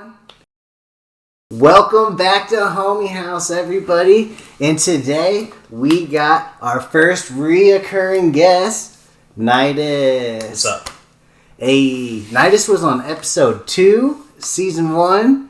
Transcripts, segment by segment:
One. Welcome back to Homie House, everybody. And today we got our first reoccurring guest, Nitus. What's up? Nitus was on episode 2, season 1.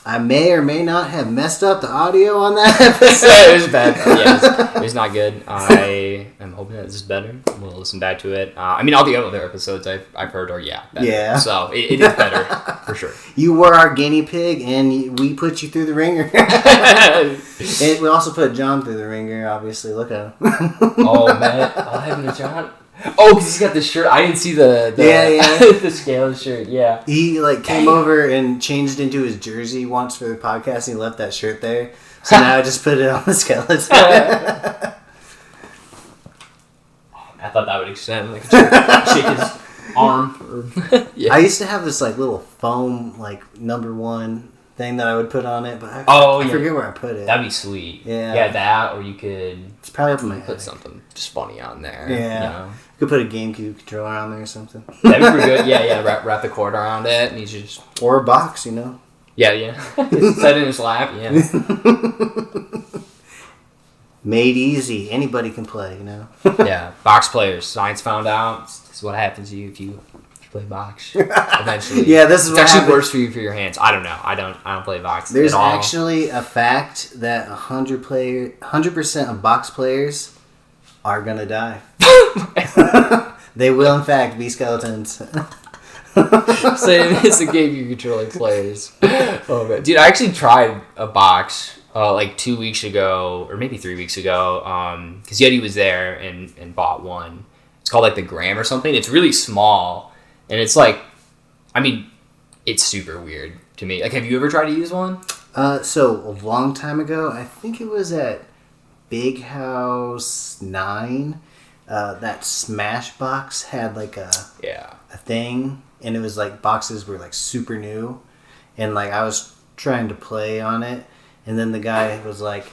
I may or may not have messed up the audio on that episode. It was bad. Yeah, it was not good. I am hoping that this is better. We'll listen back to it. I mean, all the other episodes I've heard are, better. Yeah. So it is better, for sure. You were our guinea pig, and we put you through the ringer. And we also put John through the ringer, obviously. Look at him. Oh, man. I'll have the John. Oh, because he's got the shirt. I didn't see the the scale shirt. Yeah. He came over and changed into his jersey once for the podcast, and he left that shirt there. So now I just put it on the skeleton. I thought that would extend. Like, shake his arm. I used to have this little foam number 1 thing that I would put on it, but I forget where I put it. That'd be sweet. Yeah. Yeah, that, or you could... It's probably up in my head. Put something just funny on there. Yeah. You know? You could put a GameCube controller on there or something. That'd be pretty good. Yeah. Wrap the cord around it, and he's just... Or a box, Yeah. Set in his lap, yeah. Made easy. Anybody can play, Yeah. Box players. Science found out. This is what happens to you if you play box. Eventually. Yeah, this is it's what actually happens. Worse for you for your hands. I don't know. I don't play box. There's at all. actually a fact that 100% of box players are gonna die. They will, in fact, be skeletons. Same as the game you control players. Oh man, dude! I actually tried a box 2 weeks ago, or maybe 3 weeks ago, because Yeti was there and bought one. It's called the Gram or something. It's really small. And it's it's super weird to me. Have you ever tried to use one? So a long time ago, I think it was at Big House 9. That Smash box had a thing, and it was boxes were super new, and I was trying to play on it, and then the guy was like,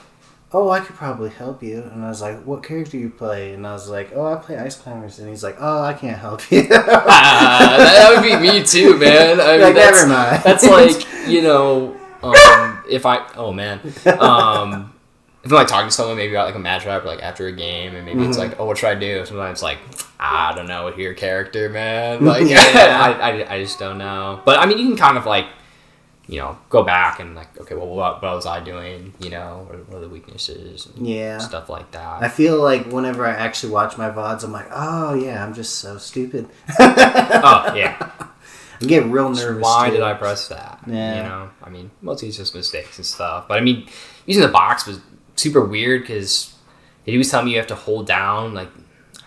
"Oh, I could probably help you." And I was like, "What character do you play?" And I was like, "Oh, I play Ice Climbers." And he's like, "Oh, I can't help you." That would be me too, man. I mean, never mind. That's if I'm talking to someone maybe about a matchup or after a game, and maybe it's "Oh, what should I do?" Sometimes I don't know, with your character, man. I just don't know. But I mean, you can kind of go back and okay, well, what was I doing? What are the weaknesses? And stuff like that. I feel whenever I actually watch my VODs, I'm like, oh yeah, I'm just so stupid. Oh yeah. I'm getting real nervous. Why did I press that? Yeah. I mean, mostly it's just mistakes and stuff. But I mean, using the box was super weird because he was telling me you have to hold down I don't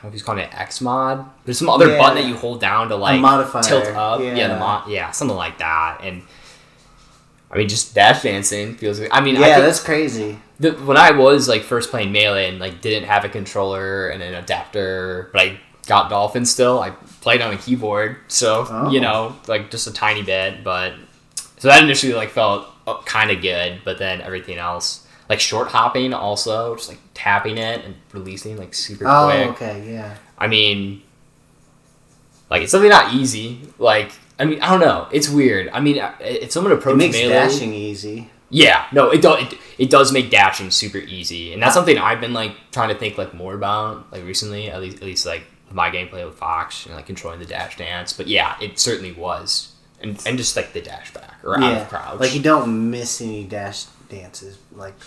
know if he's calling it X mod. There's some other button that you hold down to a modifier. Tilt up. Yeah, something like that. And I mean, just dash dancing feels good. I mean, that's crazy. When I was first playing Melee and didn't have a controller and an adapter, but I got Dolphin still, I played on a keyboard, so just a tiny bit. But so that initially felt kind of good, but then everything else, short hopping also, just tapping it and releasing super quick. Oh, okay, yeah. I mean, it's something not easy. I mean, I don't know. It's weird. I mean, if someone approaches Melee... It makes Melee, dashing easy. Yeah. No, it does make dashing super easy. And that's something I've been, trying to think, more about, recently. At least my gameplay with Fox, controlling the dash dance. But, yeah, it certainly was. And just, the dash back or out of crouch. You don't miss any dash dances,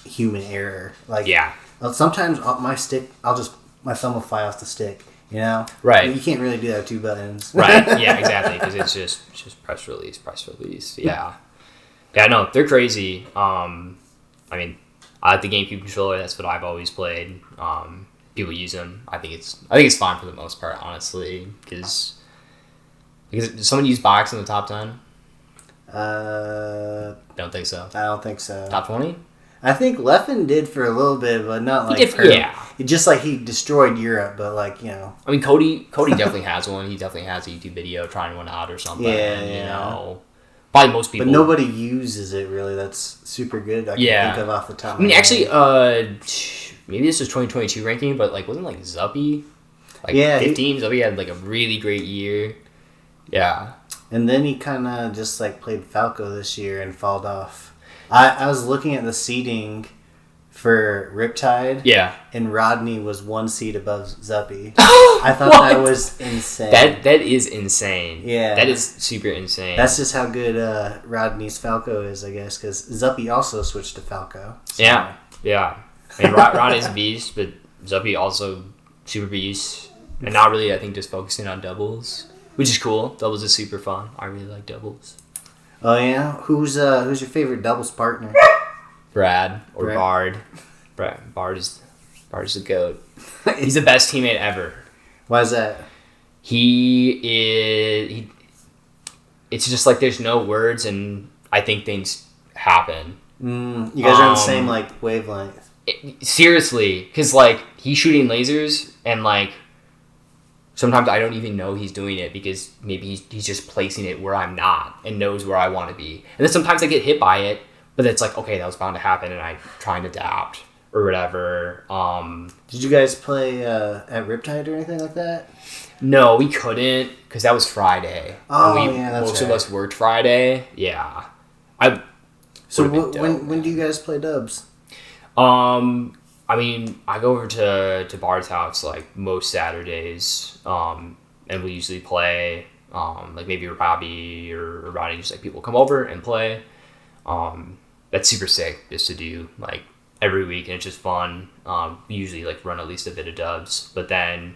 human error. Yeah. Sometimes my thumb will fly off the stick. Right. You can't really do that with 2 buttons. Right. Yeah, exactly. Because it's just press release. Yeah. Yeah, no, they're crazy. I mean, I like the GameCube controller. That's what I've always played. People use them. I think it's fine for the most part, honestly. Because did someone use box in the top 10? Don't think so. I don't think so. Top 20? I think Leffen did for a little bit, but not yeah. Just he destroyed Europe, but I mean, Cody definitely has one. He definitely has a YouTube video trying one out or something. Yeah. Probably most people. But nobody uses it really. That's super good. I can think of off the top. I mean, actually, maybe this was 2022 ranking, but wasn't Zuppy 15? Zuppy had a really great year. Yeah. And then he kind of just like played Falco this year and falled off. I was looking at the seeding for Riptide. Yeah. And Rodney was 1 seed above Zuppy. I thought that was insane. That is insane. Yeah. That is super insane. That's just how good Rodney's Falco is, I guess, because Zuppy also switched to Falco. So. Yeah. I mean, Rodney's a beast, but Zuppy also super beast. And not really, I think, just focusing on doubles, which is cool. Doubles is super fun. I really like doubles. Oh, yeah? Who's your favorite doubles partner? Brad or Bard. Bard is the GOAT. He's the best teammate ever. Why is that? It's just like there's no words, and I think things happen. You guys are on the same like wavelength. Seriously, because like he's shooting lasers, and like sometimes I don't even know he's doing it because maybe he's just placing it where I'm not and knows where I want to be. And then sometimes I get hit by it, but it's like, okay, that was bound to happen, and I try and adapt or whatever. Did you guys play at Riptide or anything like that? No, we couldn't because that was Friday. Oh, that's most right. of us worked Friday. Yeah. So when do you guys play dubs? I mean, I go over to Bard's house like most Saturdays, and we usually play like maybe Robbie or Roddy, just like people come over and play. That's super sick just to do like every week, and it's just fun. We usually like run at least a bit of dubs, but then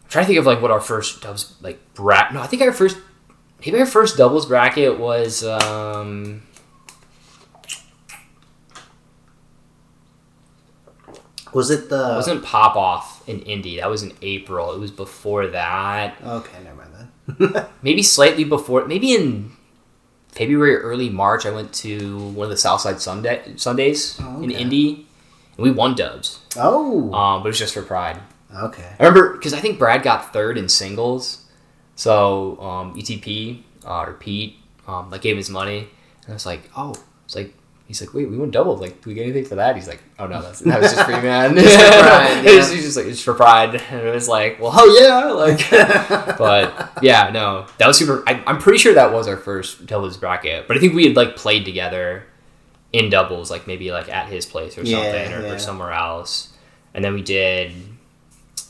I'm trying to think of like what our first dubs like No, I think our first doubles bracket was Was it the... It wasn't Pop Off in Indy. That was in April. It was before that. Okay, never mind then. Maybe slightly before. Maybe in February or early March, I went to one of the Southside Sundays in Indy. And we won dubs. Oh. But it was just for pride. Okay. I remember, because I think Brad got third in singles. So ETP, or Pete, like gave his money. And I was like, oh. It's like... He's like, wait, we won doubles. Like, do we get anything for that? He's like, oh no, that was just free, man. Just for pride. Yeah. He's just like, it's for pride. And it was like, well, oh yeah, like. But yeah, no, that was super. I'm pretty sure that was our first doubles bracket. But I think we had like played together in doubles, like maybe like at his place or something, or somewhere else. And then we did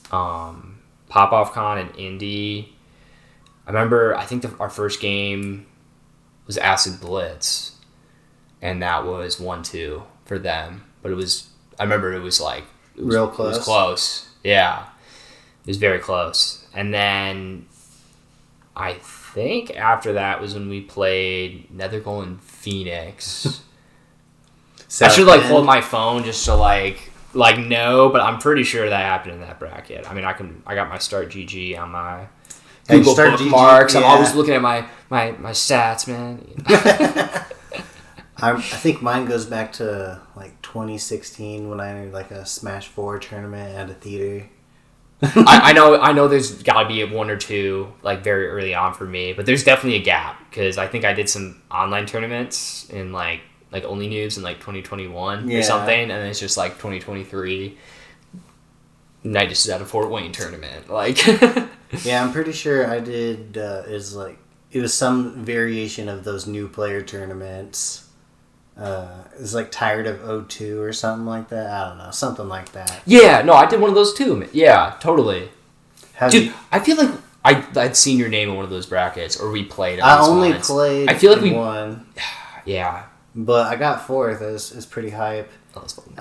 Pop Off Con in Indy. I remember, I think our first game was Acid Blitz. And that was 1-2 for them. But I remember it was like... Real close? It was close. Yeah. It was very close. And then I think after that was when we played Nethergoal and Phoenix. I should like hold my phone just to like no, but I'm pretty sure that happened in that bracket. I mean, I got my Start GG on my Google bookmarks. I'm always looking at my stats, man. I think mine goes back to like 2016 when I entered like a Smash 4 tournament at a theater. I know there's got to be one or two like very early on for me, but there's definitely a gap because I think I did some online tournaments in like Only News in like 2021 or something, and then it's just like 2023. Nitus is at a Fort Wayne tournament, like. Yeah, I'm pretty sure I did. It was some variation of those new player tournaments. It was like Tired of O2 or something like that. I don't know, something like that. Yeah, no, I did one of those too. Yeah, totally. I feel like I'd seen your name in one of those brackets, or we played. I only played. I feel like we won. Yeah, but I got fourth. It was pretty hype. Oh, that's fucking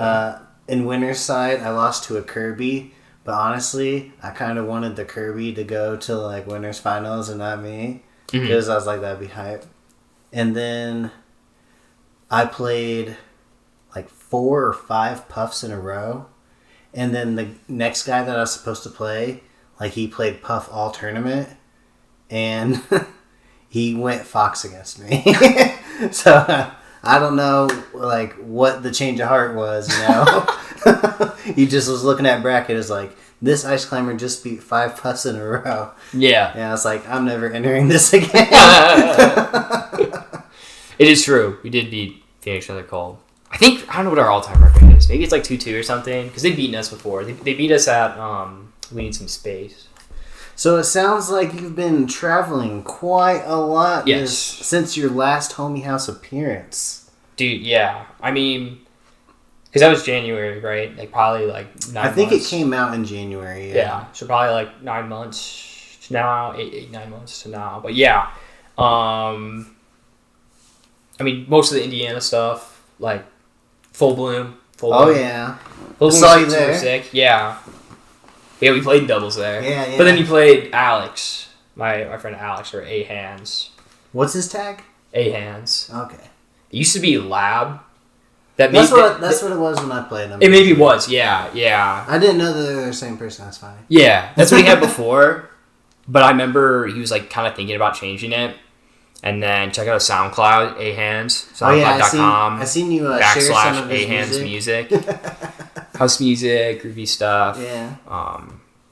in winner's side, I lost to a Kirby. But honestly, I kind of wanted the Kirby to go to like winners finals and not me, because I was like, that'd be hype. And then I played like 4 or 5 puffs in a row. And then the next guy that I was supposed to play, like he played puff all tournament. And he went Fox against me. So I don't know like what the change of heart was, you know. He just was looking at bracket as like, this ice climber just beat 5 puffs in a row. Yeah. And I was like, I'm never entering this again. It is true. We did beat Phoenix Nethergoal. I don't know what our all-time record is. Maybe it's like 2-2 or something. Because they've beaten us before. They beat us at We Need Some Space. So it sounds like you've been traveling quite a lot Yes. since your last Homie House appearance. Dude, yeah. I mean, because that was January, right? Like probably like 9 months. I think it came out in January. Yeah. So probably like 9 months to now, 9 months to now. But yeah. I mean, most of the Indiana stuff, like Full Bloom. Oh, yeah. Full I Bloom saw you was there. super sick. Yeah. Yeah, we played doubles there. Yeah. But then you played Alex, my friend Alex, or A Hands. What's his tag? A Hands. Okay. It used to be Lab. That's what it was when I played him. It maybe was, yeah. I didn't know that they were the same person. That's funny. Yeah, that's what he had before. But I remember he was like kind of thinking about changing it. And then check out SoundCloud, A Hands. SoundCloud.com. I seen you share some of his A Hands music. House music, groovy stuff. Yeah.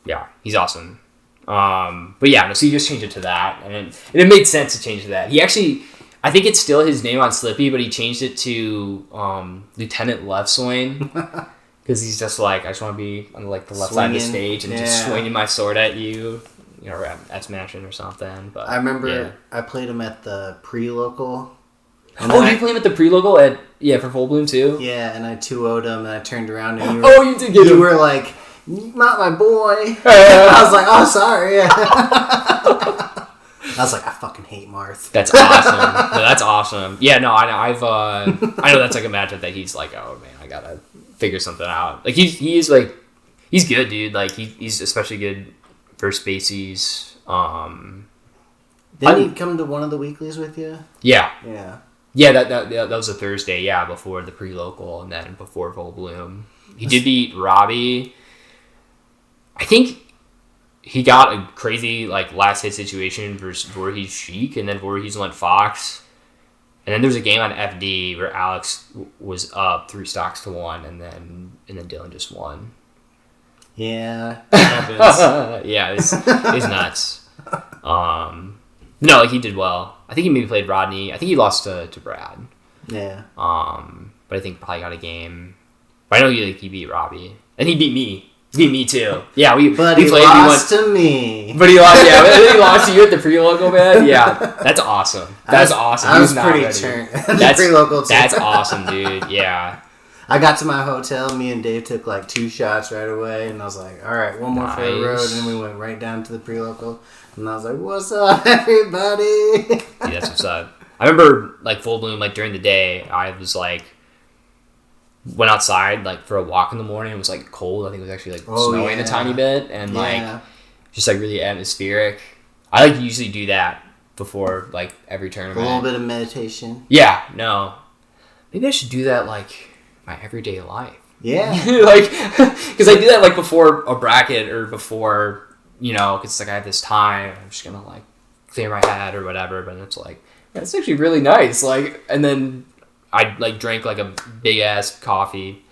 Yeah, he's awesome. But yeah, no, so he just changed it to that. And it made sense to change to that. He actually, I think it's still his name on Slippy, but he changed it to Lieutenant Left Swing. Because he's just like, I just want to be on like the left side of the stage and just swinging my sword at you. You know, at Smashing or something. But I remember I played him at the pre-local. Oh, you played him at the pre-local for Full Bloom too? Yeah, and I 2-0'd him, and I turned around, and you did get him. You were like, not my boy. I was like, oh, sorry. I was like, I fucking hate Marth. That's awesome. No, that's awesome. Yeah, no, I know that's like a matchup that he's like, oh man, I gotta figure something out. Like he's good, dude. Like he's especially good for spacies. Didn't he come to one of the weeklies with you? Yeah. Yeah, that was a Thursday, before the pre-local and then before Full Bloom. He did beat Robbie. I think he got a crazy like last hit situation versus Voorhees Sheik, and then Voorhees went Fox. And then there was a game on FD where Alex was up 3 stocks to 1, and then Dylan just won. Yeah. Yeah, it's nuts. No, like he did well. I think he maybe played Rodney. I think he lost to Brad. Yeah. But I think probably got a game. But I know he beat Robbie, and he beat me. He beat me too. Yeah, we played. He lost to me. But he lost. Yeah, he lost to you at the pre-local, man. Yeah, that's awesome. That's awesome. I was pretty turned. That's pre-local too. That's awesome, dude. Yeah. I got to my hotel. Me and Dave took like 2 shots right away, and I was like, "All right, one more for the road." And then we went right down to the pre-local, and I was like, "What's up, everybody?" Dude, that's what's up. I remember like Full Bloom, like during the day, I was like, went outside like for a walk in the morning. It was like cold. I think it was actually like snowing a tiny bit, and like just like really atmospheric. I like to usually do that before like every tournament. A little bit of meditation. Yeah, no, maybe I should do that like my everyday life. Yeah. Like, because I do that like before a bracket or before, because like I have this time, I'm just gonna like clear my head or whatever, but it's like, that's actually really nice. Like, and then I like drank like a big ass coffee,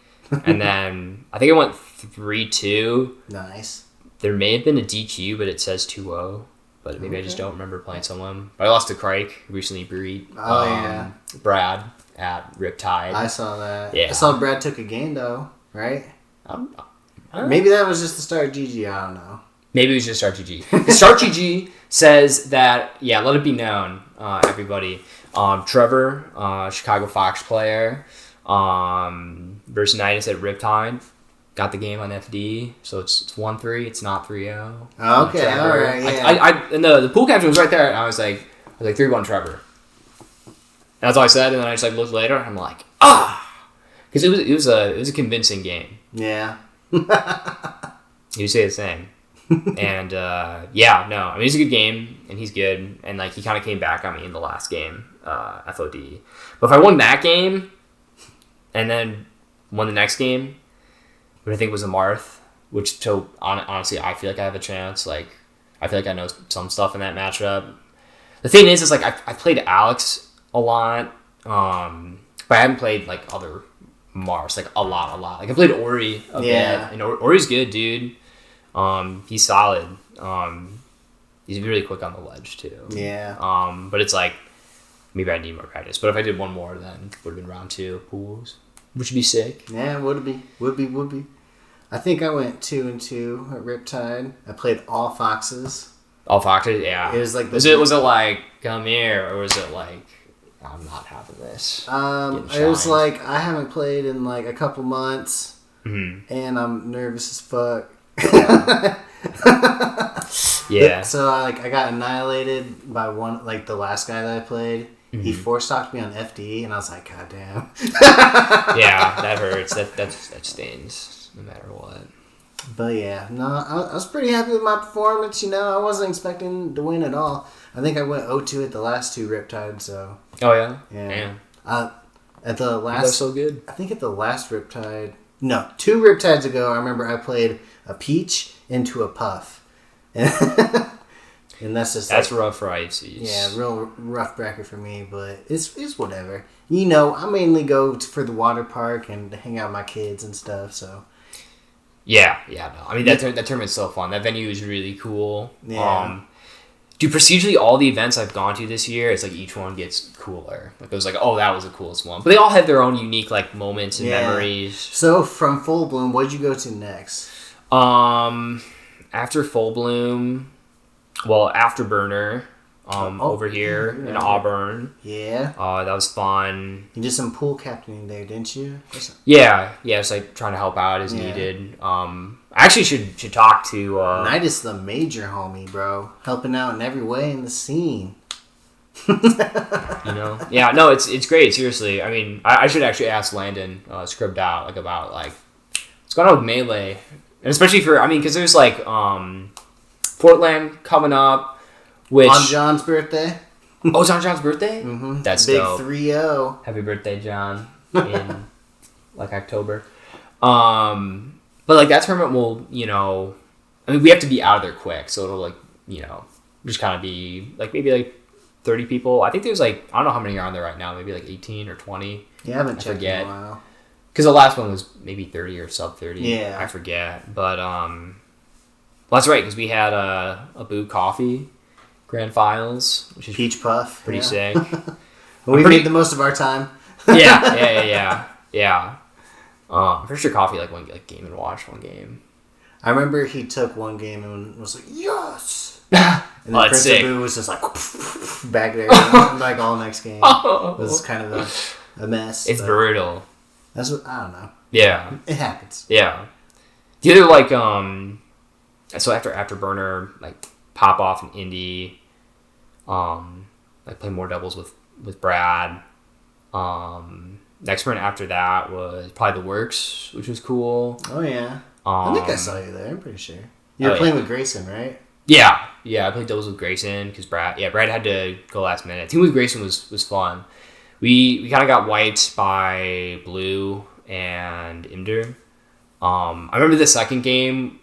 and then I think I went 3-2. Nice. There may have been a DQ, but it says 2-0. But maybe I just don't remember playing someone. But I lost to Crike, recently beat Brad at Riptide. I saw that. Yeah. I saw Brad took a game though, right? Maybe that was just the start GG. I don't know. Maybe it was just Start GG. Start GG says that, let it be known, everybody. Trevor, Chicago Fox player, versus Nitus at Riptide. Got the game on FD, so it's 1-3. It's not 3-0. Okay, all right. Yeah. I and the pool caption was right there, and I was like 3-1 Trevor. And that's all I said, and then I just like looked later, and I'm like, because it was a convincing game. Yeah. You say the same. And I mean, it's a good game, and he's good, and like he kind of came back on me in the last game, FOD. But if I won that game, and then won the next game, which I think was a Marth, which honestly I feel like I have a chance. Like I feel like I know some stuff in that matchup. The thing is like I played Alex a lot, but I haven't played like other Mars like a lot. Like I played Ori a bit, and Ori's good, dude. He's solid. He's really quick on the ledge too. Yeah. But it's like maybe I need more practice. But if I did one more, then would have been round 2 pools, which would be sick. Yeah, would be. I think I went 2-2 at Riptide. I played all foxes. All foxes, yeah. It was like was it like come here, or was it like I'm not having this? It was like I haven't played in like a couple months, and I'm nervous as fuck. Yeah. So I got annihilated by one, like the last guy that I played. He four-stocked me on FD, and I was like, God damn. Yeah, that hurts. That stings, no matter what. But yeah, no, I was pretty happy with my performance. You know, I wasn't expecting to win at all. I think I went 0-2 at the last two Riptides. So. Oh yeah. Yeah. At the last. That's so good. I think at the last Riptide. No, 2 Riptides ago, I remember I played a Peach into a Puff, and that's just that's rough for ICs. Yeah, real rough bracket for me, but it's whatever. You know, I mainly go for the water park and hang out with my kids and stuff. So. Yeah, no. I mean, that tournament's so fun. That venue is really cool. Yeah. Dude, procedurally, all the events I've gone to this year, it's like each one gets cooler. Like, it was like, oh, that was the coolest one. But they all have their own unique, like, moments and memories. So, from Full Bloom, what did you go to next? After Full Bloom, well, Afterburner, over here in Auburn. Yeah. That was fun. You did some pool captaining there, didn't you? Yeah, it's like trying to help out as needed. I actually should talk to Nitus, the major homie, bro, helping out in every way in the scene. You know, yeah, no, it's great. Seriously, I mean, I should actually ask Landon Scribbed out like about like what's going on with Melee, and especially for because there's like Portland coming up, which on John's birthday. Oh, it's on John's birthday. Mm-hmm. That's big dope. 3-0. Happy birthday, John! In like October. But like that tournament will, we have to be out of there quick, so it'll like, just kind of be like maybe like 30 people. I think there's like, I don't know how many are on there right now, maybe like 18 or 20. Yeah, I haven't checked in a while. Because the last one was maybe 30 or sub 30. Yeah. I forget. But, well, that's right, because we had a Boo Coffee Grand Finals, which is Peach Puff. Pretty sick. We made the most of our time. Yeah. I'm pretty sure Coffee like Game and Watch one game. I remember he took one game and was like, yes! And then Prince of Boo was just like back there like all next game. It was kind of a mess. It's brutal. That's what I don't know. Yeah. It happens. Yeah. The other like so Afterburner, like pop off in Indy, like play more doubles with Brad. Next sprint after that was probably the Works, which was cool. Oh yeah. I think I saw you there. I'm pretty sure. You were playing with Grayson, right? Yeah. I played doubles with Grayson because Brad had to go last minute. Team with Grayson was fun. We kind of got wiped by Blue and Imder. I remember the second game,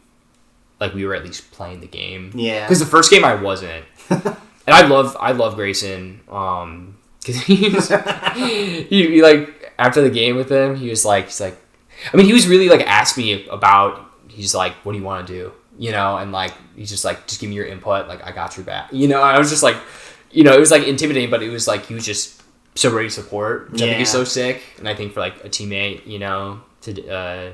like we were at least playing the game. Yeah. Because the first game I wasn't, and I love Grayson. Because he like after the game with him, he's like, he was really like asked me about. He's like, what do you want to do? And like he's just like, just give me your input. Like I got your back. I was just like, it was like intimidating, but it was like he was just so ready to support, which I think is so sick. And I think for like a teammate, to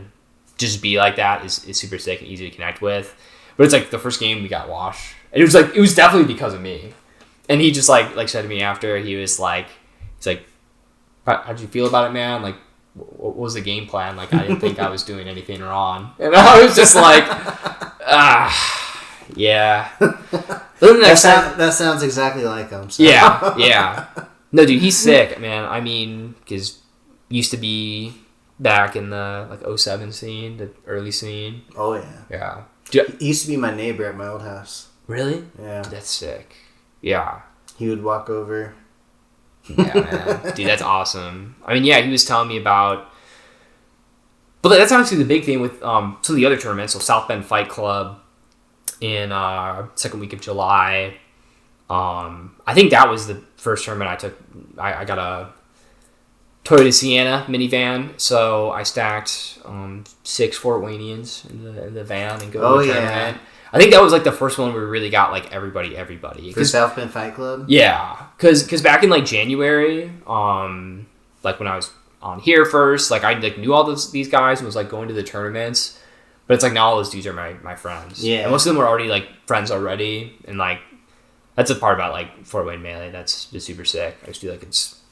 just be like that is super sick and easy to connect with. But it's like the first game we got washed, and it was definitely because of me. And he just like said to me after, he's like, how'd you feel about it, man? Like, what was the game plan? Like, I didn't think I was doing anything wrong. And I was just like, yeah. That sounds exactly like him. So. Yeah. No, dude, he's sick, man. I mean, because used to be back in the like 07 scene, the early scene. Oh yeah. Yeah. Dude, he used to be my neighbor at my old house. Really? Yeah. Dude, that's sick. Yeah. He would walk over. Yeah, man. Dude, that's awesome. I mean, yeah, he was telling me about... But that's honestly the big thing with some of the other tournaments. So South Bend Fight Club in second week of July. I think that was the first tournament I took. I got a Toyota Sienna minivan. So I stacked 6 Fort Waynians in the van and go to the tournament. Yeah. I think that was like the first one where we really got like everybody. For South Bend Fight Club? Yeah. Because back in like January, like when I was on here first, like I like knew all these guys and was like going to the tournaments. But But it's like now all those dudes are my friends. Yeah. And most of them were already like friends already, and like that's the part about like Fort Wayne Melee that's just super sick. I just feel like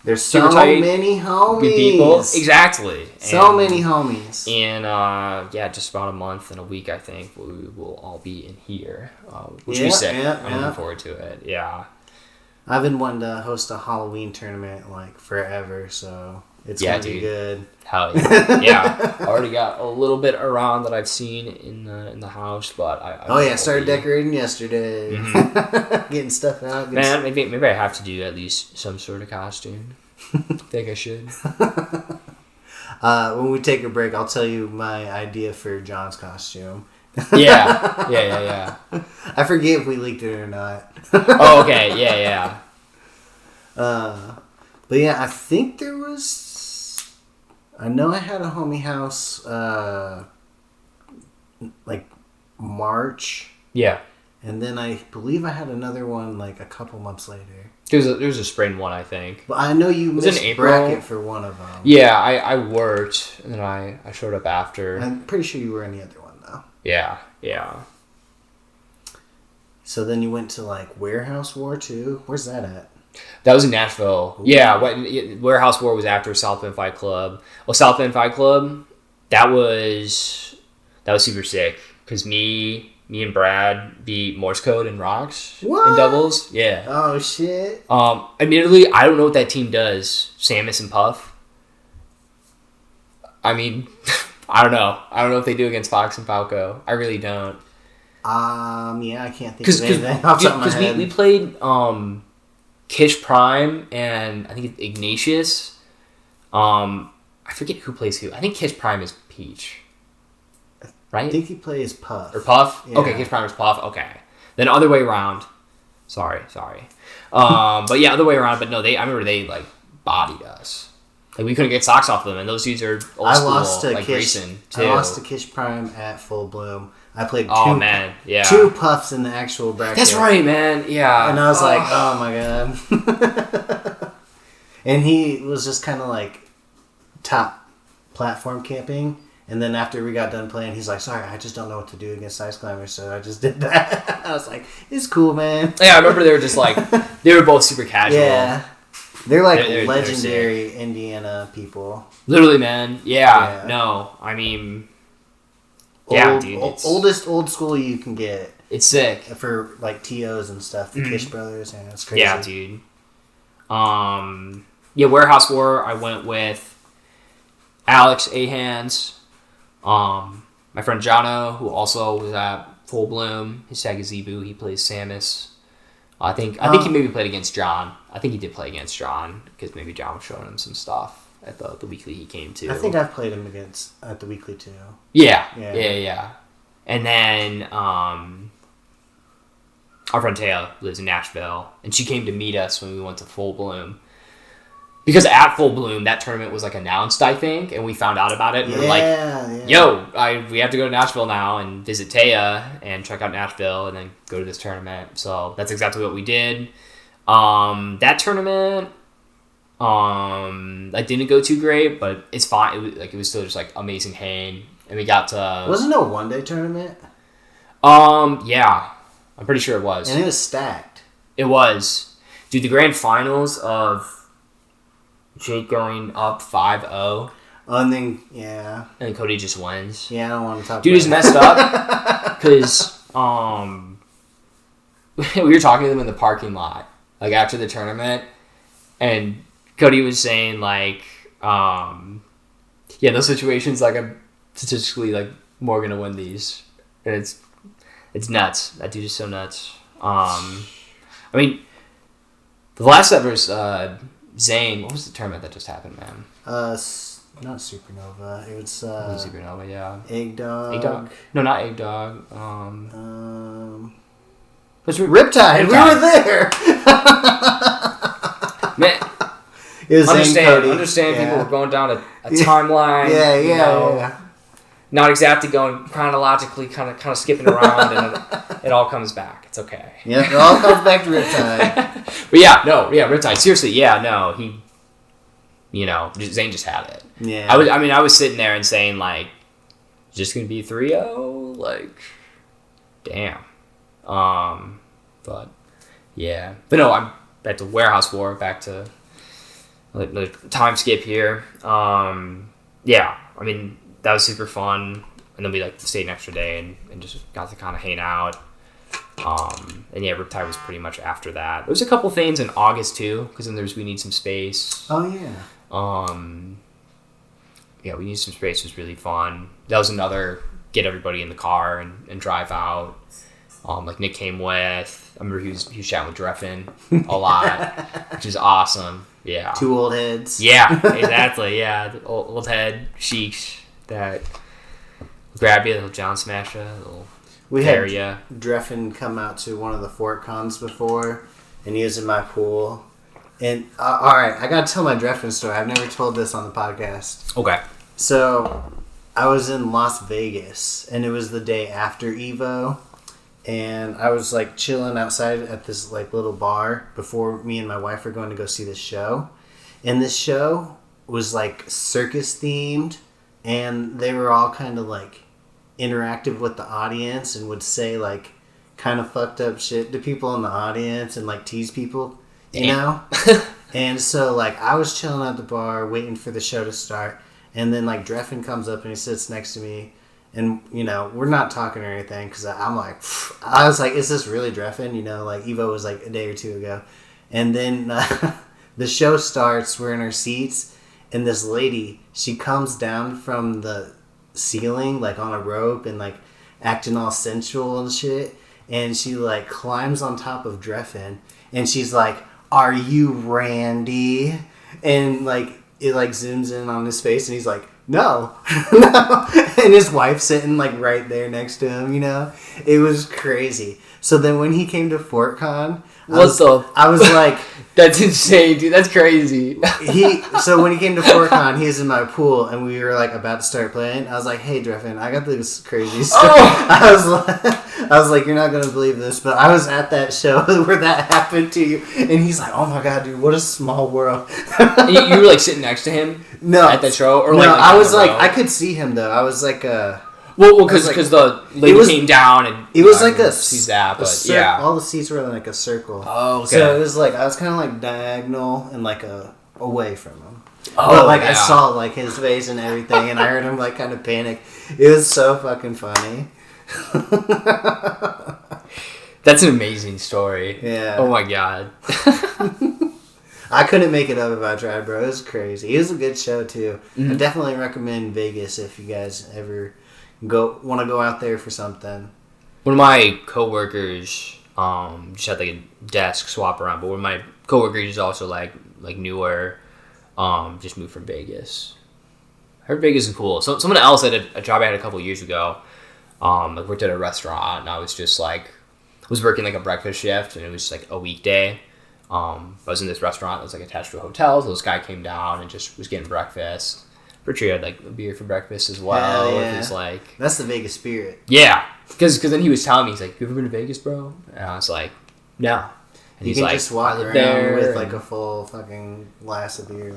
there's so many homies. People. Exactly. So many homies. And just about a month and a week, I think we will all be in here, which will be sick. I'm looking forward to it. Yeah. I've been wanting to host a Halloween tournament like forever, so it's gonna be good. Hell yeah! Yeah, I already got a little bit around that I've seen in the house, but I started decorating yesterday, getting stuff out. Man, maybe I have to do at least some sort of costume. I think I should. When we take a break, I'll tell you my idea for John's costume. Yeah. I forget if we leaked it or not. Oh, okay. Yeah. But yeah, I think there was. I know I had a homie house, like March. Yeah. And then I believe I had another one like a couple months later. There was a spring one, I think. But I know you missed bracket for one of them. Yeah, I worked, and then I showed up after. I'm pretty sure you were in the other one, though. Yeah. So then you went to, like, Warehouse War, too? Where's that at? That was in Nashville. Ooh. Yeah, Warehouse War was after South Bend Fight Club. Well, South Bend Fight Club, that was super sick, because me and Brad beat Morse Code and Rocks in doubles. Yeah. Oh, shit. Admittedly, I don't know what that team does. Samus and Puff. I mean, I don't know. I don't know if they do against Fox and Falco. I really don't. Yeah, I can't think of anything off the top of my head. We played Kish Prime and I think it's Ignatius. I forget who plays who. I think Kish Prime is Peach. Right? I think he plays Puff. Or Puff? Yeah. Okay, Kish Prime is Puff. Okay. Then other way around. Sorry. But yeah, other way around. But no, I remember they like bodied us. Like we couldn't get socks off them, and those dudes are old school, like Grayson too. I lost to Kish Prime at Full Bloom. I played two Puffs in the actual bracket. That's right, man. Yeah. And I was like, oh my god. And he was just kind of like top platform camping. And then after we got done playing, he's like, sorry, I just don't know what to do against Ice Climbers, so I just did that. I was like, it's cool, man. Yeah, I remember they were just like, they were both super casual. Yeah. They're like legendary Indiana people. Literally, man. Yeah. No, I mean, dude. Oldest old school you can get. It's sick. For like TOs and stuff, the Kish brothers, and it's crazy. Yeah, dude. Warehouse War, I went with Alex Ahans. My friend Jono, who also was at Full Bloom, his tag is Zebu. He plays Samus. I think he maybe played against John. I think he did play against John because maybe John was showing him some stuff at the weekly he came to. I think I've played him at the weekly too. Yeah. And then our friend Taya lives in Nashville, and she came to meet us when we went to Full Bloom. Because at Full Bloom, that tournament was like announced, I think, and we found out about it. And we were like, yo, we have to go to Nashville now and visit Taya and check out Nashville and then go to this tournament. So that's exactly what we did. That tournament, I didn't go too great, but it's fine. It was still just like amazing hang. And we got to... Wasn't it a one-day tournament? Yeah. I'm pretty sure it was. And it was stacked. It was. Dude, the grand finals of Jake going up 5-0. Oh, and then, yeah. And then Cody just wins. Yeah, I don't want to talk Dude, about he's messed up because we were talking to them in the parking lot, like after the tournament, and Cody was saying, like, those situations, like, I'm statistically, like, more going to win these. And it's nuts. That dude is so nuts. I mean, the last ever Zane, what was the tournament that just happened, man? Not Supernova. It was Supernova, yeah. Eggdog. No, not Eggdog. Riptide. We were there. Man, it was understand people were going down a timeline. Yeah. Not exactly going chronologically, kind of skipping around, and it all comes back. It's okay. Yeah, it all comes back to Riptide. But Riptide. Seriously, Zane just had it. Yeah. I was sitting there and saying, like, just gonna be 3-0. Like, damn. But yeah. But no, I'm back to Warehouse War. Back to the time skip here. Yeah. I mean, that was super fun. And then we stayed an extra day and just got to kind of hang out. And yeah, Riptide was pretty much after that. There was a couple things in August too, because then there's We Need Some Space. Oh yeah. Yeah, We Need Some Space was really fun. That was another get everybody in the car and drive out. Nick came with. I remember he was chatting with Dreffin a lot, which is awesome. Yeah. 2 old heads. Yeah, exactly. Yeah, the old head sheiks that grab you, little John Smasher, little. We had Dreffin come out to one of the Fort Cons before, and he was in my pool. And, all right, I got to tell my Dreffin story. I've never told this on the podcast. Okay. So, I was in Las Vegas, and it was the day after EVO, and I was, chilling outside at this, little bar before me and my wife were going to go see this show. And this show was, circus-themed, and they were all kind of, interactive with the audience and would say kind of fucked up shit to people in the audience and tease people, you know? And so I was chilling at the bar waiting for the show to start, and then Dreffin comes up and he sits next to me, and we're not talking or anything because I was like, is this really Dreffin? Evo was a day or two ago. And then the show starts, we're in our seats, and this lady, she comes down from the ceiling on a rope and acting all sensual and shit, and she climbs on top of Dreffin and she's like, "Are you Randy?" And it zooms in on his face and he's like, "No." No. And his wife sitting right there next to him, it was crazy. So then when he came to FortCon, I was like, that's insane, dude. That's crazy. So when he came to FortCon, he was in my pool, and we were about to start playing. I was like, "Hey, Dreffin, I got this crazy stuff." Oh! I was like, "You're not gonna believe this," but I was at that show where that happened to you, and he's like, "Oh my god, dude, what a small world." You were sitting next to him? No, at that show, or no, I was I could see him though. I was Well, because the lady came down and it was all the seats were in a circle. Oh, okay. So it was I was kind of diagonal and away from him. Oh, but I saw his face and everything, and I heard him kind of panic. It was so fucking funny. That's an amazing story. Yeah. Oh my god. I couldn't make it up if I tried, bro. It was crazy. It was a good show too. Mm-hmm. I definitely recommend Vegas if you guys ever want to go out there for something. One of my coworkers just had a desk swap around, but one of my coworkers is also newer, just moved from Vegas. I heard Vegas is cool. So someone else at a job I had a couple years ago, worked at a restaurant, and I was just was working a breakfast shift, and it was a weekday. I was in this restaurant that was attached to a hotel, so this guy came down and just was getting breakfast. Pretty sure he had a beer for breakfast as well. Yeah. It was that's the Vegas spirit. Yeah, because then he was telling me, he's like, "You ever been to Vegas, bro?" And I was like, "No." And you he's can just walk around there with a full fucking glass of beer,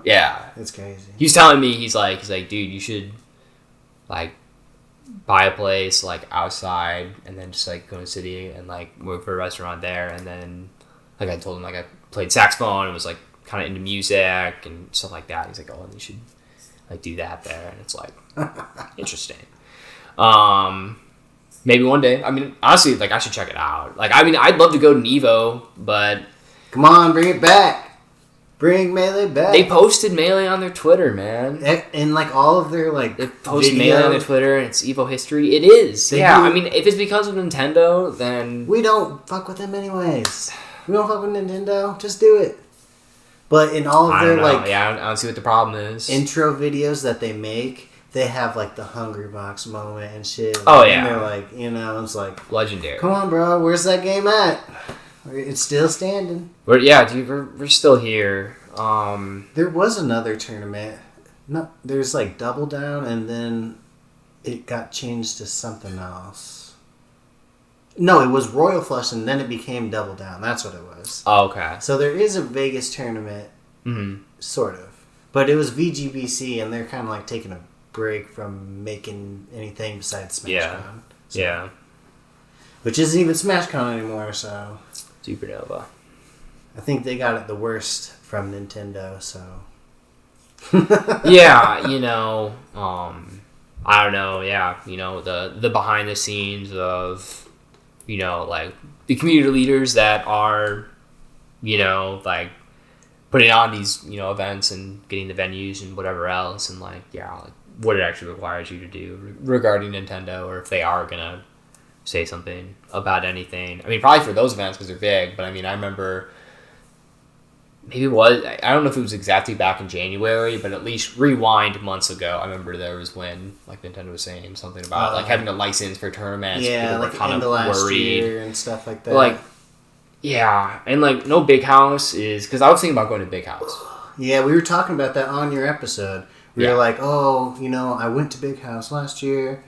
yeah, it's crazy. He was telling me, he's like, "Dude, you should buy a place outside, and then just go to the city and work for a restaurant there." And then I told him I played saxophone and was kind of into music and stuff like that. He's like, "Oh, and you should do that there." And it's interesting. Maybe one day. I mean, honestly, I should check it out. I'd love to go to Evo, but come on, bring it back. Bring Melee back. They posted Melee on their Twitter, man. And all of their they post Melee on their Twitter, and it's Evo history. It is. Yeah. I mean, if it's because of Nintendo, then we don't fuck with them anyways. We don't fuck with Nintendo. Just do it. But in all of their I don't see what the problem is. Intro videos that they make, they have the Hungry Box moment and shit. Oh yeah. And they're it's legendary. Come on, bro. Where's that game at? It's still standing. Dude, we're still here. There was another tournament. No, there's Double Down, and then it got changed to something else. No, it was Royal Flush, and then it became Double Down. That's what it was. Oh, okay. So there is a Vegas tournament, sort of, but it was VGBC, and they're kind of taking a break from making anything besides SmashCon. Yeah. So. Yeah. Which isn't even SmashCon anymore, so... Supernova. I think they got it the worst from Nintendo, so... Yeah, you know, I don't know, yeah, you know, the behind the scenes of, you know, like, the community leaders that are, you know, like, putting on these, you know, events and getting the venues and whatever else, and, like, yeah, like, what it actually requires you to do regarding Nintendo, or if they are gonna say something about anything. I mean, probably for those events, because they're big, but, I mean, I remember... Maybe it was, I don't know if it was exactly back in January, but at least rewind months ago, I remember there was when, like, Nintendo was saying something about, like, having a license for tournaments. Yeah, people like, were kind in of the last worried. year and stuff like that. Like, yeah, and, like, no Big House is, because I was thinking about going to Big House. Yeah, we were talking about that on your episode. We were like, oh, you know, I went to Big House last year.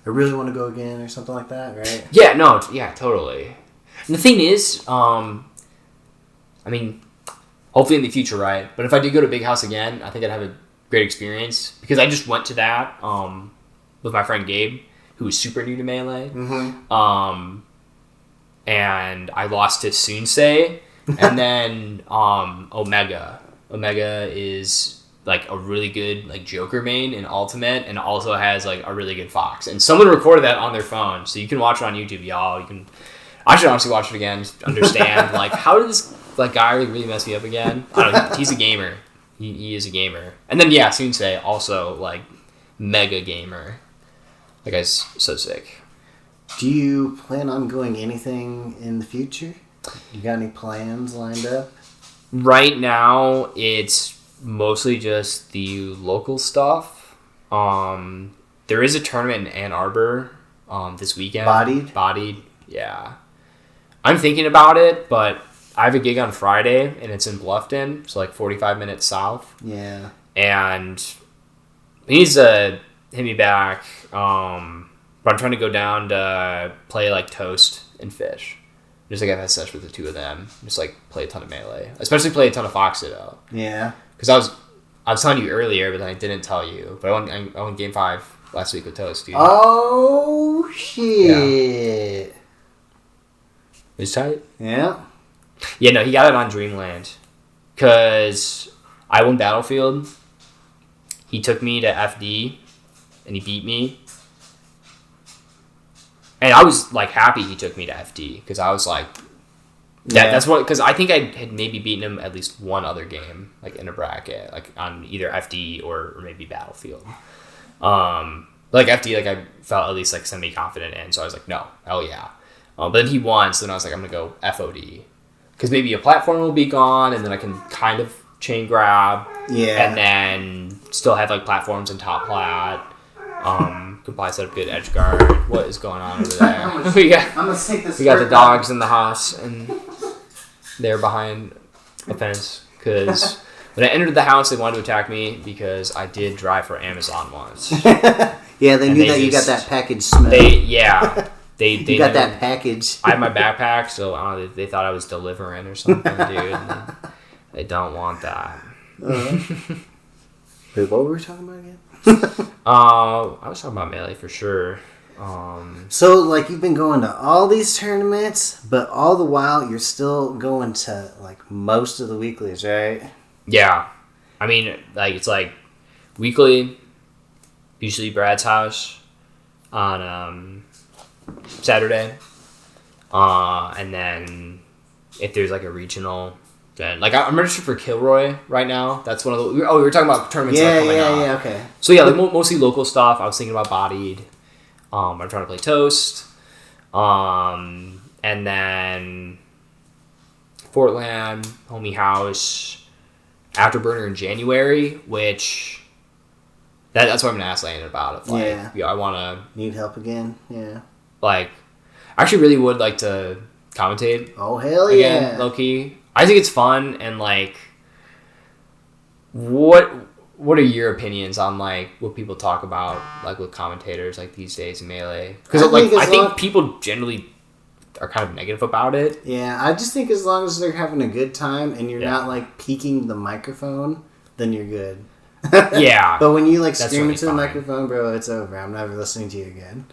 I really want to go again, or something like that, right? Yeah, no, yeah, totally. And the thing is, I mean... Hopefully in the future, right? But if I did go to Big House again, I think I'd have a great experience. Because I just went to that with my friend Gabe, who was super new to Melee. Mm-hmm. And I lost to Sunsei. And then Omega. Omega is like a really good like Joker main in Ultimate, and also has like a really good Fox. And someone recorded that on their phone. So you can watch it on YouTube, y'all. You can... I should honestly watch it again, just to understand, like, how did this like guy really mess me up again? I don't know. He's a gamer. He is a gamer. And then, yeah, Sunsei, also, like, mega gamer. That guy's so sick. Do you plan on going anything in the future? You got any plans lined up? Right now, it's mostly just the local stuff. There is a tournament in Ann Arbor this weekend. Bodied, yeah. I'm thinking about it, but I have a gig on Friday, and it's in Bluffton, so like 45 minutes south. Yeah. And he needs to hit me back, but I'm trying to go down to play like Toast and Fish. Just like I've had sessions with the two of them. Just like play a ton of Melee. Especially play a ton of Fox Ditto. Yeah. Because I was telling you earlier, but I didn't tell you. But I won Game 5 last week with Toast, dude. Oh, shit. Yeah. It's tight. Yeah. Yeah, no, he got it on Dreamland. Because I won Battlefield. He took me to FD. And he beat me. And I was, like, happy he took me to FD. Because I was like... That's what... Because I think I had maybe beaten him at least one other game. Like, in a bracket. Like, on either FD or maybe Battlefield. Like, FD, like, I felt at least, like, semi-confident in. So I was like, no. Hell yeah. But then he won, so then I was like, I'm going to go FOD. Because maybe a platform will be gone, and then I can kind of chain grab. Yeah. And then still have, like, platforms and top plat. Could probably set up good edge guard. What is going on over there? we got the dogs in the house, and they're behind a fence. Because when I entered the house, they wanted to attack me because I did drive for Amazon once. Yeah, they knew that you got that package smell. They you got that package. I had my backpack, so they thought I was delivering or something, dude. They don't want that. Wait, what were we talking about again? I was talking about Melee for sure. So, like, you've been going to all these tournaments, but all the while you're still going to, like, most of the weeklies, right? Yeah. I mean, like, it's, like, weekly, usually Brad's house on Saturday. And then if there's, like, a regional... Then, like, I'm registered for Kilroy right now. That's one of the... Oh, we were talking about tournaments that are coming up. Yeah, okay. So, yeah, like, mostly local stuff. I was thinking about Bodied. I'm trying to play Toast. And then Fortland, Homie House, Afterburner in January, which... That's what I'm going to ask Landon about. If, like, I want to... Need help again? Yeah. Like, I actually really would like to commentate. Oh, hell again, low-key. I think it's fun, and, like, what are your opinions on, like, what people talk about, like, with commentators, like, these days in Melee? Because, like, I think people generally are kind of negative about it. Yeah, I just think as long as they're having a good time and you're not, like, peeking the microphone, then you're good. Yeah. But when you like scream into the microphone, bro, it's over. I'm never listening to you again.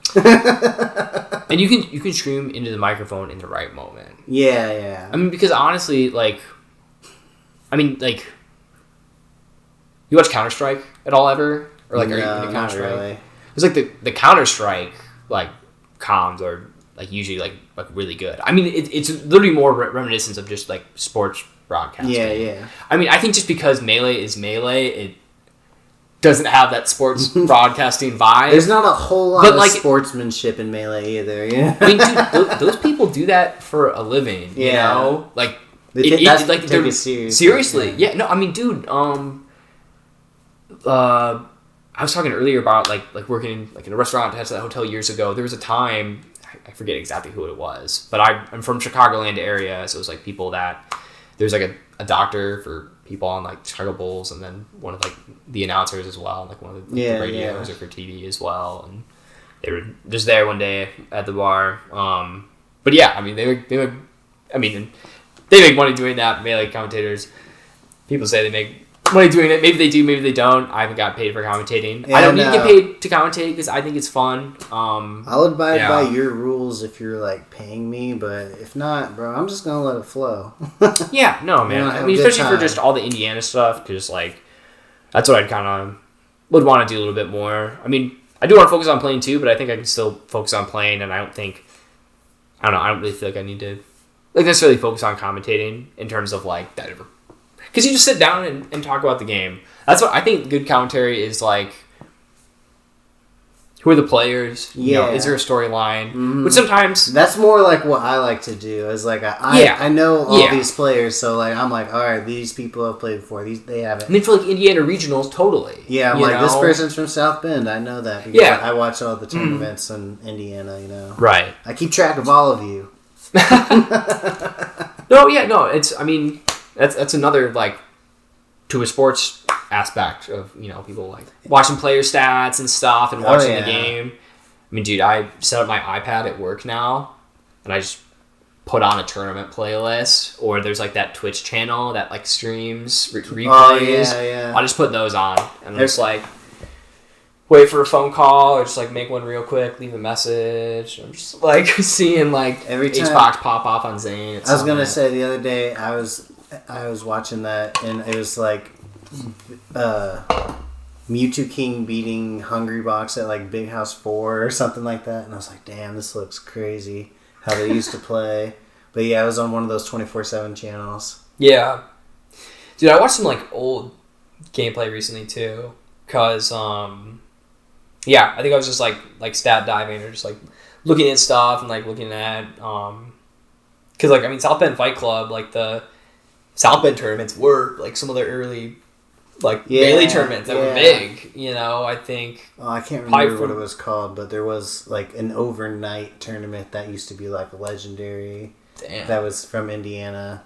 And you can scream into the microphone in the right moment. Yeah. I mean, because honestly, like, you watch Counter-Strike at all ever? Or like, are you into Counter-Strike? Really. It's like the Counter-Strike like comms are like usually like really good. I mean, it's literally more reminiscent of just like sports broadcasting. Yeah. I mean, I think just because Melee is Melee, it doesn't have that sports broadcasting vibe. There's not a whole lot of sportsmanship in Melee either. Yeah. I mean, dude, those people do that for a living. You know, like take it seriously. Yeah. No, I mean, dude. I was talking earlier about like working like in a restaurant attached to that hotel years ago. There was a time, I forget exactly who it was, but I'm from Chicagoland area, so it was like people that there's like a doctor for people on like Chicago Bulls, and then one of like the announcers as well, like one of the radios or for TV as well, and they were just there one day at the bar. But yeah, I mean they make money doing that. Melee commentators, people say they make money doing it. Maybe they do, maybe they don't. I haven't got paid for commentating. I don't need to get paid to commentate because I think it's fun. I'll abide by your rules if you're like paying me, but if not, bro, I'm just gonna let it flow. Yeah, no, man. I mean, especially for just all the Indiana stuff, because like that's what I'd kind of would want to do a little bit more. I mean, I do want to focus on playing too, but I think I can still focus on playing, and I don't really feel like I need to like necessarily focus on commentating in terms of like that ever. Because you just sit down and talk about the game. That's what I think good commentary is like. Who are the players? Yeah. You know, is there a storyline? Mm-hmm. Which sometimes... That's more like what I like to do. Is like, I know all these players, so like I'm like, all right, these people have played before. They haven't. And then for like Indiana regionals, totally. Yeah, I'm like, this person's from South Bend. I know that. Because I watch all the tournaments in Indiana, you know. Right. I keep track of all of you. It's, I mean... That's another, like, to a sports aspect of, you know, people, like, watching player stats and stuff and watching the game. I mean, dude, I set up my iPad at work now, and I just put on a tournament playlist, or there's, like, that Twitch channel that, like, streams replays. Oh, yeah. I just put those on, and I'm just, like, wait for a phone call, or just, like, make one real quick, leave a message. I'm just, like, seeing, like, every time H-Box pop off on Zane. I was going to say, the other day, I was watching that, and it was like Mewtwo King beating Hungry Box at like Big House 4 or something like that, and I was like, damn, this looks crazy how they used to play. But yeah, I was on one of those 24/7 channels. Yeah, dude, I watched some like old gameplay recently too, cause I think I was just like stat diving or just like looking at stuff and like looking at cause like I mean South Bend Fight Club, like the South Bend tournaments were like some of the early Melee tournaments that were big, you know. I think I can't remember what it was called, but there was like an overnight tournament that used to be like legendary. Damn. That was from Indiana.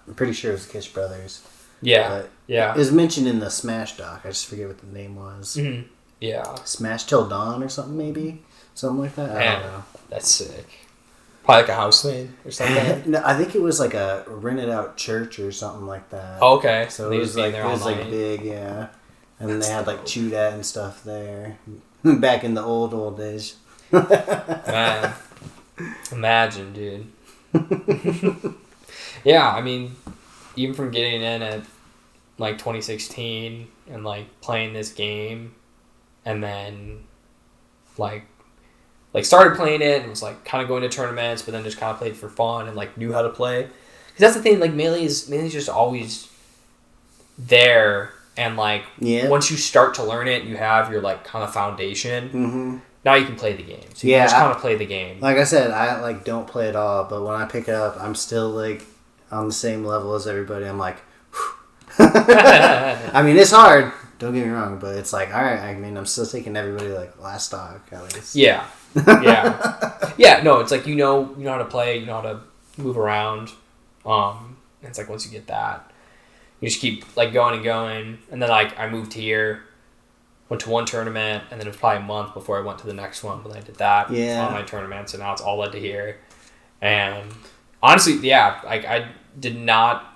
I'm pretty sure it was the Kish Brothers. Yeah. It was mentioned in the Smash doc. I just forget what the name was. Mm-hmm. Yeah. Smash Till Dawn or something, maybe? Something like that? I don't know. That's sick. Probably like a house thing or something. No, I think it was like a rented out church or something like that. Oh, okay. So it was like big, yeah. And then they had like Chudat and stuff there. Back in the old days. Man. Imagine, dude. Yeah, I mean, even from getting in at like 2016 and like playing this game and then like started playing it and was like kind of going to tournaments, but then just kind of played for fun and like knew how to play. Because that's the thing, like Melee's just always there, and like once you start to learn it, you have your like kind of foundation. Mm-hmm. Now you can play the game. So you can just kind of play the game. Like I said, I like don't play at all, but when I pick it up, I'm still like on the same level as everybody. I'm like, I mean, it's hard. Don't get me wrong, but it's like, all right. I mean, I'm still taking everybody like last stock at least. Yeah. Yeah. No, it's like you know how to play, you know how to move around. It's like once you get that, you just keep like going and going. And then like I moved here, went to one tournament, and then it was probably a month before I went to the next one. But I did that on my tournaments, and now it's all led to here. And honestly, like I did not.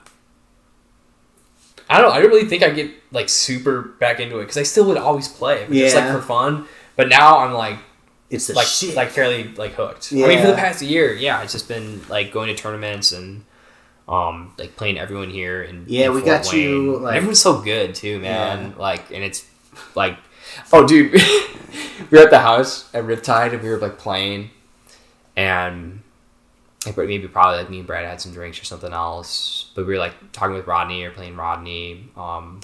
I don't really think I get like super back into it because I still would always play, but just like for fun. But now I'm like, it's like shit. like fairly like hooked. Yeah. I mean, for the past year, it's just been like going to tournaments and like playing everyone here. And we Fort got Wayne. you. Like, and everyone's so good too, man. Yeah. Like, and it's like, oh, dude, we were at the house at Riptide and we were like playing, and like probably like me and Brad had some drinks or something else, but we were like talking with Rodney or playing Rodney, or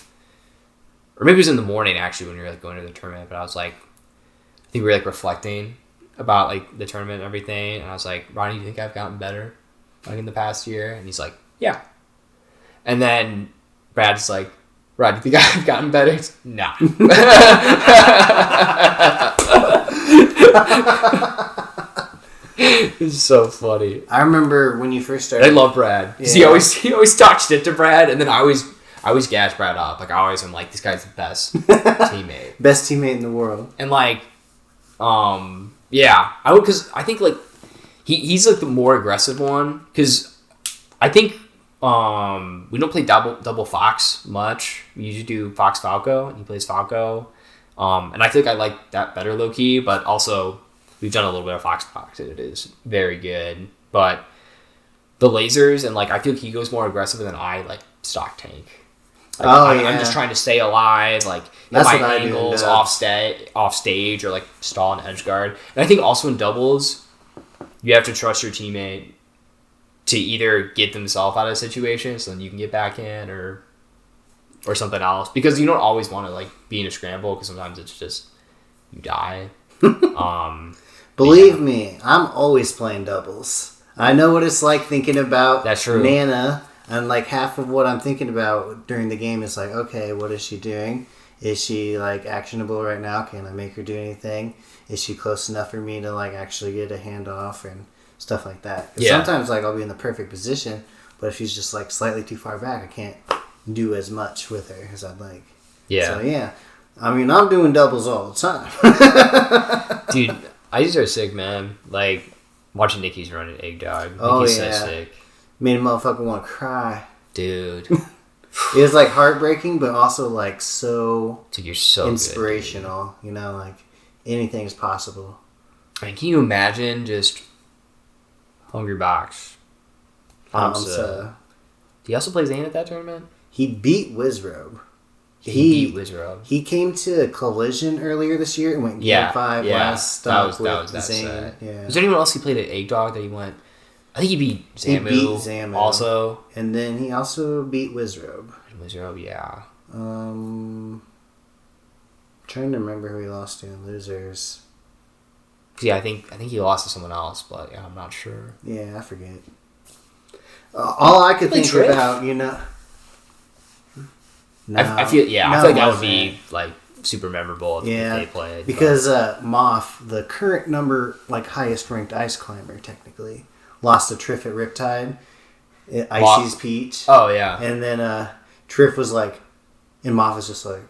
maybe it was in the morning actually when we were like going to the tournament. But I was like, I think we were like reflecting about like the tournament and everything, and I was like, Rodney, do you think I've gotten better like in the past year? And he's like, yeah. And then Brad's like, Rod, do you think I've gotten better? Nah. It's so funny. I remember when you first started. I love Brad because he always talks shit to Brad, and then I always gas Brad up. Like I always am like, this guy's the best teammate, best teammate in the world. And like, I would, because I think like he's like the more aggressive one, because I think we don't play double Fox much. We usually do Fox Falco, and he plays Falco, and I think I like that better low key, but also. We've done a little bit of Fox, and it is very good. But the lasers, and like I feel like he goes more aggressive than I like stock tank. Like, I'm just trying to stay alive, like that's my angles off stage or like stall an edge guard. And I think also in doubles, you have to trust your teammate to either get themselves out of a situation so then you can get back in or something else, because you don't always want to like be in a scramble because sometimes it's just you die. Believe me, I'm always playing doubles. I know what it's like thinking about That's true. Nana, and like half of what I'm thinking about during the game is like, okay, what is she doing? Is she like actionable right now? Can I make her do anything? Is she close enough for me to like actually get a handoff and stuff like that? Sometimes like I'll be in the perfect position, but if she's just like slightly too far back, I can't do as much with her as I'd like. So I mean, I'm doing doubles all the time. Dude, ISs are sick, man. Like, watching Nikki's run an egg dog. Nikki's so sick. Made a motherfucker want to cry. Dude. It was, like, heartbreaking, but also, like, so... Dude, you're so inspirational. Good, you know, like, anything's possible. I mean, can you imagine just... Hungry Box. He also play Zane at that tournament? He beat Wizrobe. He beat Wizrobe. He came to Collision earlier this year and went game 5 last stop with Zane. Yeah. Was there anyone else he played at Egg Dog that he went? I think he beat Zamu. He beat Zamu also. And then he also beat Wizrobe. Trying to remember who he lost to in losers. Yeah, I think he lost to someone else, but I'm not sure. Yeah, I forget. All I could think about, you know. No, I feel I feel like that would be like super memorable if they played. Because Moth, the current highest ranked ice climber, technically lost to Triff at Riptide. Icy's Peach. Oh yeah. And then Triff was like, and Moth was just like,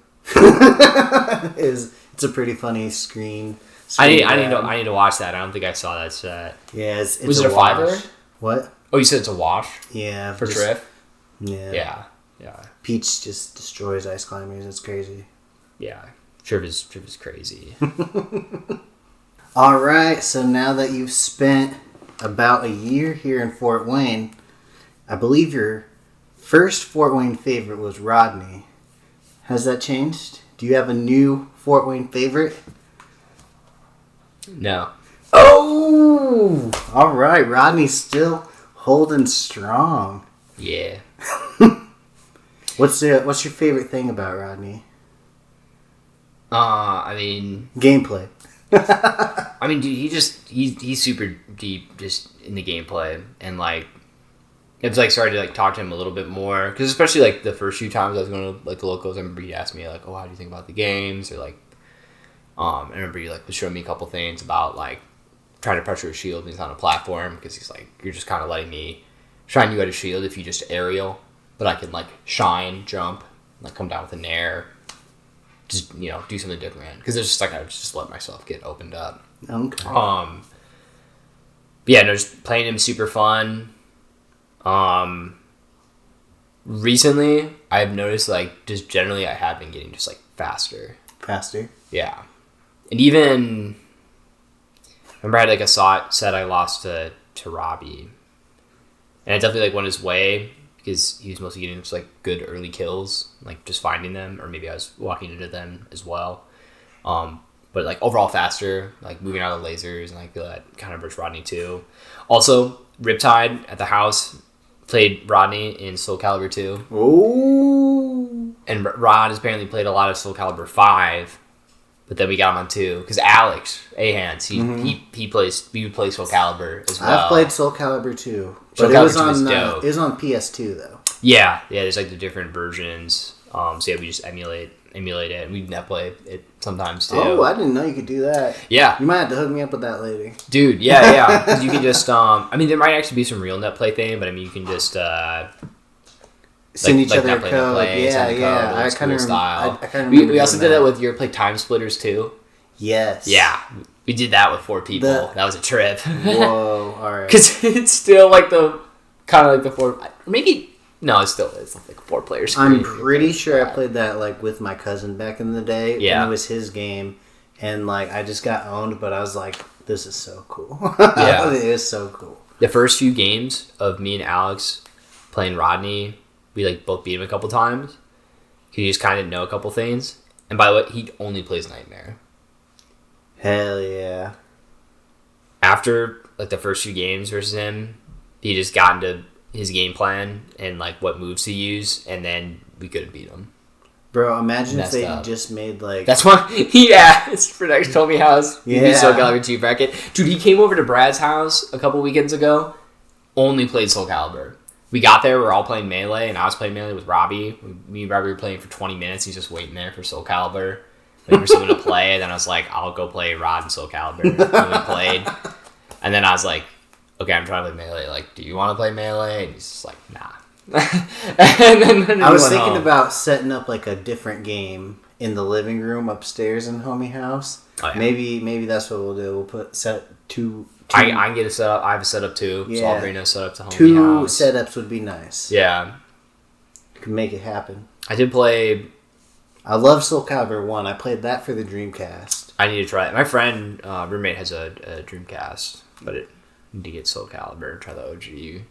it's a pretty funny screen. I need to watch that. I don't think I saw that set. Yeah, it's was it a fiver? What? Oh, you said it's a wash. Yeah, for Triff. Yeah. Peach just destroys ice climbers. It's crazy. Yeah, Triff is crazy. All right, so now that you've spent about a year here in Fort Wayne, I believe your first Fort Wayne favorite was Rodney. Has that changed? Do you have a new Fort Wayne favorite? No. Oh! All right, Rodney's still holding strong. Yeah. What's your favorite thing about Rodney? I mean... Gameplay. I mean, dude, he's super deep just in the gameplay, and like it's like started to like talk to him a little bit more, because especially like the first few times I was going to like the locals, I remember he asked me like, oh, how do you think about the games, or like I remember he like was showing me a couple things about like trying to pressure a shield when he's on a platform, because he's like, you're just kind of letting me shine you at a shield if you just aerial, but I can like shine, jump, like come down with an air. Just, you know, do something different, because it's just like I would just let myself get opened up. Okay. But yeah, no, just playing him super fun. Recently, I've noticed, like, just generally I have been getting just, like, faster. Faster? Yeah. And even... Remember I had, like, a set I lost to Robbie. And it definitely, like, went his way because he was mostly getting just, like, good early kills. Like, just finding them. Or maybe I was walking into them as well. But, like, overall faster. Like, moving out of the lasers. And I feel that kind of versus Rodney, too. Also, Riptide at the house... Played Rodney in Soul Calibur 2. Ooh. And Rod has apparently played a lot of Soul Calibur 5, but then we got him on 2. Because Alex, A-Hands, he plays Soul Calibur as well. I've played Soul Calibur 2. But it was on PS2, though. Yeah, there's like the different versions. So yeah, we just emulate it, and we net play it sometimes too. Oh, I didn't know you could do that. Yeah. You might have to hook me up with that later. Dude, yeah. Because you can just, I mean, there might actually be some real net play thing, but I mean, you can just, send each other code. Code. Yeah. I kind of style. We also did that with your play Time Splitters too. Yes. Yeah. We did that with 4 people. That was a trip. Whoa, alright. Because it's still like the, kind of like the 4, maybe... No, it's like 4 players. I'm pretty sure I played that like with my cousin back in the day. Yeah. And it was his game. And like I just got owned, but I was like, this is so cool. Yeah. It is so cool. The first few games of me and Alex playing Rodney, we like both beat him a couple times. He just kind of know a couple things. And by the way, he only plays Nightmare. Hell yeah. After like the first few games versus him, he just got into his game plan and like what moves to use, and then we couldn't beat him. Bro, imagine if they just made like... That's why... Yeah, his production told me how he Soul Calibur 2 bracket. Dude, he came over to Brad's house a couple weekends ago, only played Soul Calibur. We got there, we were all playing Melee, and I was playing Melee with Robbie. Me and Robbie were playing for 20 minutes, he's just waiting there for Soul Calibur. Waiting for someone to play, and then I was like, I'll go play Rod and Soul Calibur. And we played. And then I was like, okay, I'm trying to play Melee. Like, do you want to play Melee? And he's just like, nah. And then I was thinking about setting up like a different game in the living room upstairs in Homie House. Oh, yeah. Maybe that's what we'll do. We'll set two. I can get a setup. I have a setup too. Yeah. So I'll bring a setup to Homie House. 2 setups would be nice. Yeah. Could make it happen. I did play... I love Soul Calibur 1. I played that for the Dreamcast. I need to try it. My friend, roommate, has a Dreamcast, but it... Need to get Soul Calibur, try the OG.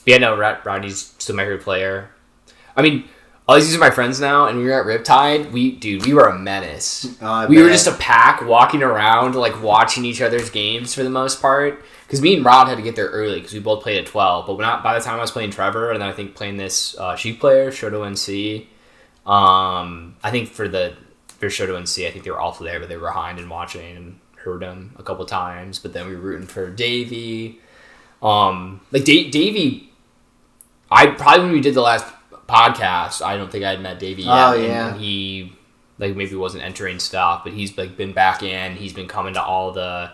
But yeah, no, Rodney's still my favorite player. I mean, all these are my friends now, and we were at Riptide. We were a menace. We were just a pack walking around, like watching each other's games for the most part. Because me and Rod had to get there early because we both played at 12. But by the time I was playing Trevor, and then I think playing this Sheik player, Shoto NC, I think for Shoto NC, I think they were also there, but they were behind and watching and heard him a couple times, but then we were rooting for Davey. Like Davey, when we did the last podcast, I don't think I had met Davey yet. Oh yeah. And he like maybe wasn't entering stuff, but he's like been back in. He's been coming to all the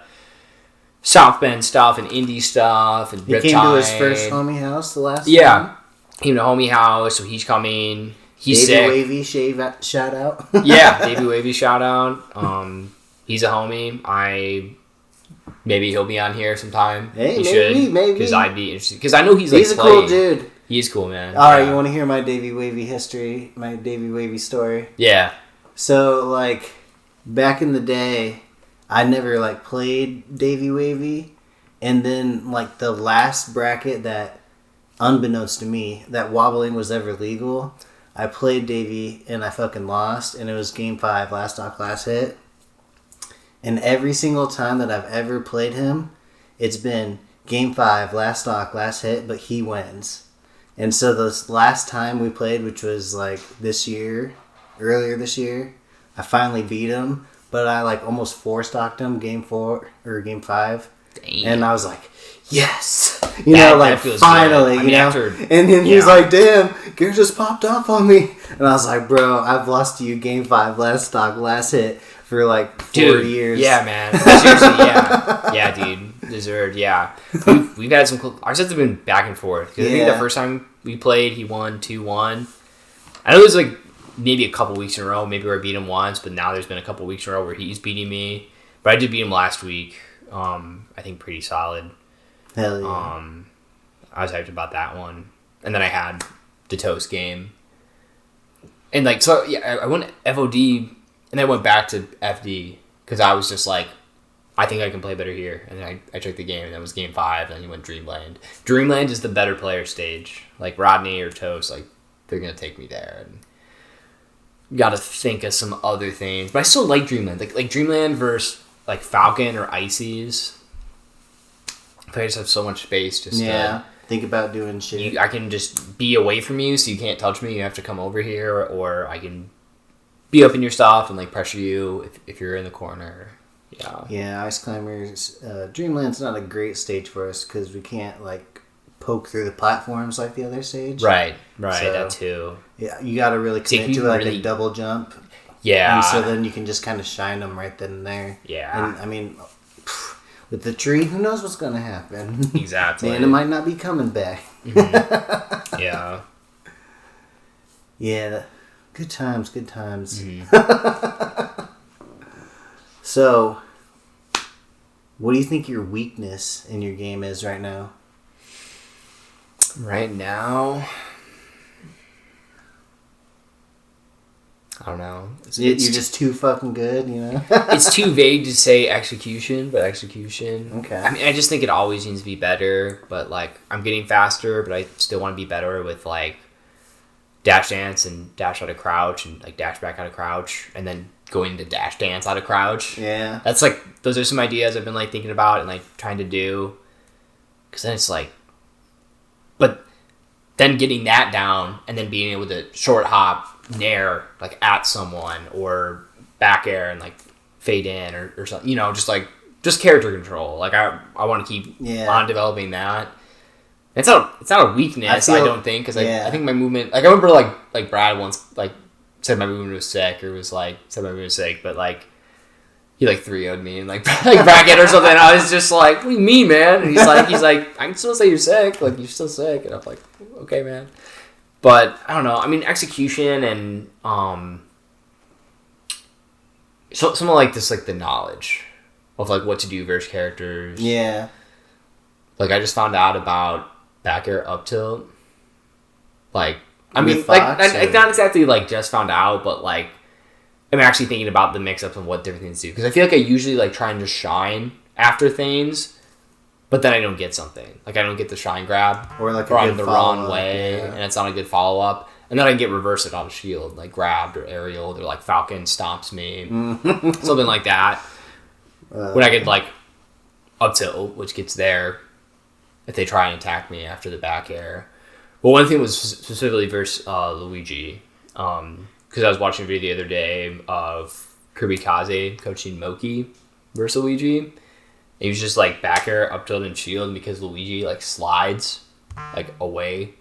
South Bend stuff and indie stuff and Riptide. He came to his first Homie House the last time. Yeah, came to Homie House, so he's coming. He's Davey sick. Wavy shout out. Yeah, Davey Wavy shout out. He's a homie. Maybe he'll be on here sometime. Hey, maybe. Because I'd be interested. Because I know he's a cool dude. He's cool, man. All right, you want to hear my Davey Wavy history? My Davey Wavy story? Yeah. So, like, back in the day, I never, like, played Davey Wavy. And then, like, the last bracket that, unbeknownst to me, that wobbling was ever legal, I played Davey and I fucking lost. And it was Game 5, last stock, last hit. And every single time that I've ever played him, it's been Game 5, last stock, last hit, but he wins. And so this last time we played, which was like earlier this year, I finally beat him, but I like almost 4-stocked him Game 4 or Game 5. Damn. And I was like, yes! That finally, good. And then he was like, damn, Garrett just popped off on me. And I was like, bro, I've lost to you Game 5, last stock, last hit for like 4 years. Yeah, man. Seriously, yeah. Yeah, dude. Deserved, yeah. We've had some cool... Our sets have been back and forth. Because I think the first time we played, he won 2-1. I know it was like maybe a couple weeks in a row. Maybe where I beat him once, but now there's been a couple weeks in a row where he's beating me. But I did beat him last week. I think pretty solid. Hell yeah. I was hyped about that one. And then I had the Toast game. And like, so yeah, I went FOD and then went back to FD because I was just like, I think I can play better here. And then I checked the game and that was game 5 and then you went Dreamland. Dreamland is the better player stage. Like Rodney or Toast, like they're going to take me there. And you got to think of some other things. But I still like Dreamland. Like Dreamland versus like Falcon or Ices. Players have so much space just to think about doing shit. I can just be away from you so you can't touch me. You have to come over here. Or I can be up in your stuff and like pressure you if you're in the corner. Yeah, Ice Climbers. Dreamland's not a great stage for us because we can't like poke through the platforms like the other stage. Right, so, that too. Yeah, you got to really commit to like a double jump. Yeah. And so then you can just kind of shine them right then and there. Yeah. And I mean, with the tree, who knows what's going to happen? Exactly. And it might not be coming back. Mm-hmm. Yeah. Yeah. Good times. Mm-hmm. So, what do you think your weakness in your game is right now? Right now, I don't know. You're just too fucking good, you know? It's too vague to say execution, but execution. Okay. I mean, I just think it always needs to be better, but like, I'm getting faster, but I still want to be better with like dash dance and dash out of crouch and like dash back out of crouch and then going to dash dance out of crouch. Yeah. That's like, those are some ideas I've been like thinking about and like trying to do. Because then it's like, but then getting that down and then being able to short hop nair like at someone or back air and like fade in or something, you know, just character control. Like I want to keep on developing that. It's not a weakness, I don't think, because I think my movement, like I remember like Brad once like said my movement was sick or was like said my movement was sick, but like he like 3-0'd me and like bracket or something. I was just like, what do you mean, man? And he's like, I can still say you're sick, like you're still sick, and I'm like, okay, man. But I don't know. I mean, execution and so something like this, like the knowledge of like what to do versus characters. Yeah. Like I just found out about back air up tilt. Like I mean, like I not exactly like just found out, but like I'm actually thinking about the mix up and what different things do because I feel like I usually like try and just shine after things, but then I don't get something. Like I don't get the shine grab or like on the wrong way, and it's not a good follow up. And then I get reversed on a shield, like grabbed or aerial, or like Falcon stomps me, something like that. When I get like up tilt, which gets there if they try and attack me after the back air. Well, one thing was specifically versus Luigi, because I was watching a video the other day of Kirby Kaze coaching Moki versus Luigi. And he was just like back air, up tilt, and shield, and because Luigi like slides like away,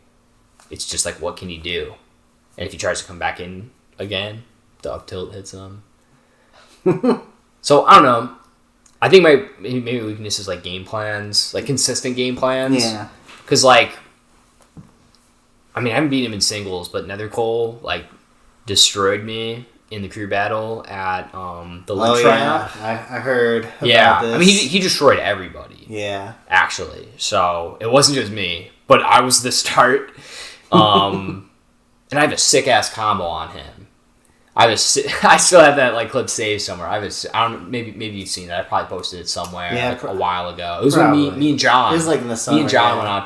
it's just like what can he do? And if he tries to come back in again, the up tilt hits him. So I don't know. I think my maybe weakness is like game plans, like consistent game plans. Yeah. Because like, I mean, I haven't beaten him in singles, but Nethercole like destroyed me in the crew battle at the Lynch Trap. Yeah. I heard about this. I mean, he destroyed everybody. Yeah. Actually. So it wasn't just me, but I was the start. And I have a sick ass combo on him. I still have that like clip saved somewhere. I don't maybe you've seen that. I probably posted it somewhere a while ago. It was when me and John. It was like in the summer. Me and John went out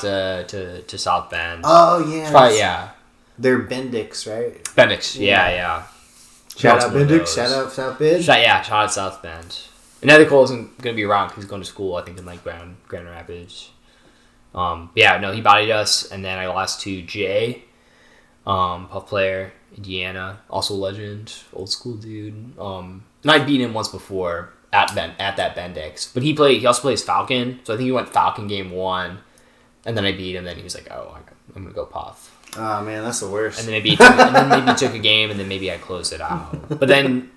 to South Bend. Oh yeah. Probably, They're Bendix, right? Bendix, yeah. Shout out Bendix. Shout out South Bend. Shout out South Bend. And Nethercole isn't gonna be around because he's going to school. I think in like Grand Rapids. He bodied us, and then I lost to Jay, Puff player, Indiana, also legend, old school dude. And I beat him once before at that Bendix, but he also plays Falcon, so I think he went Falcon game 1, and then I beat him. Then he was like, "Oh, I'm gonna go Puff." Oh man, that's the worst. And then maybe took a game, and then maybe I closed it out. But then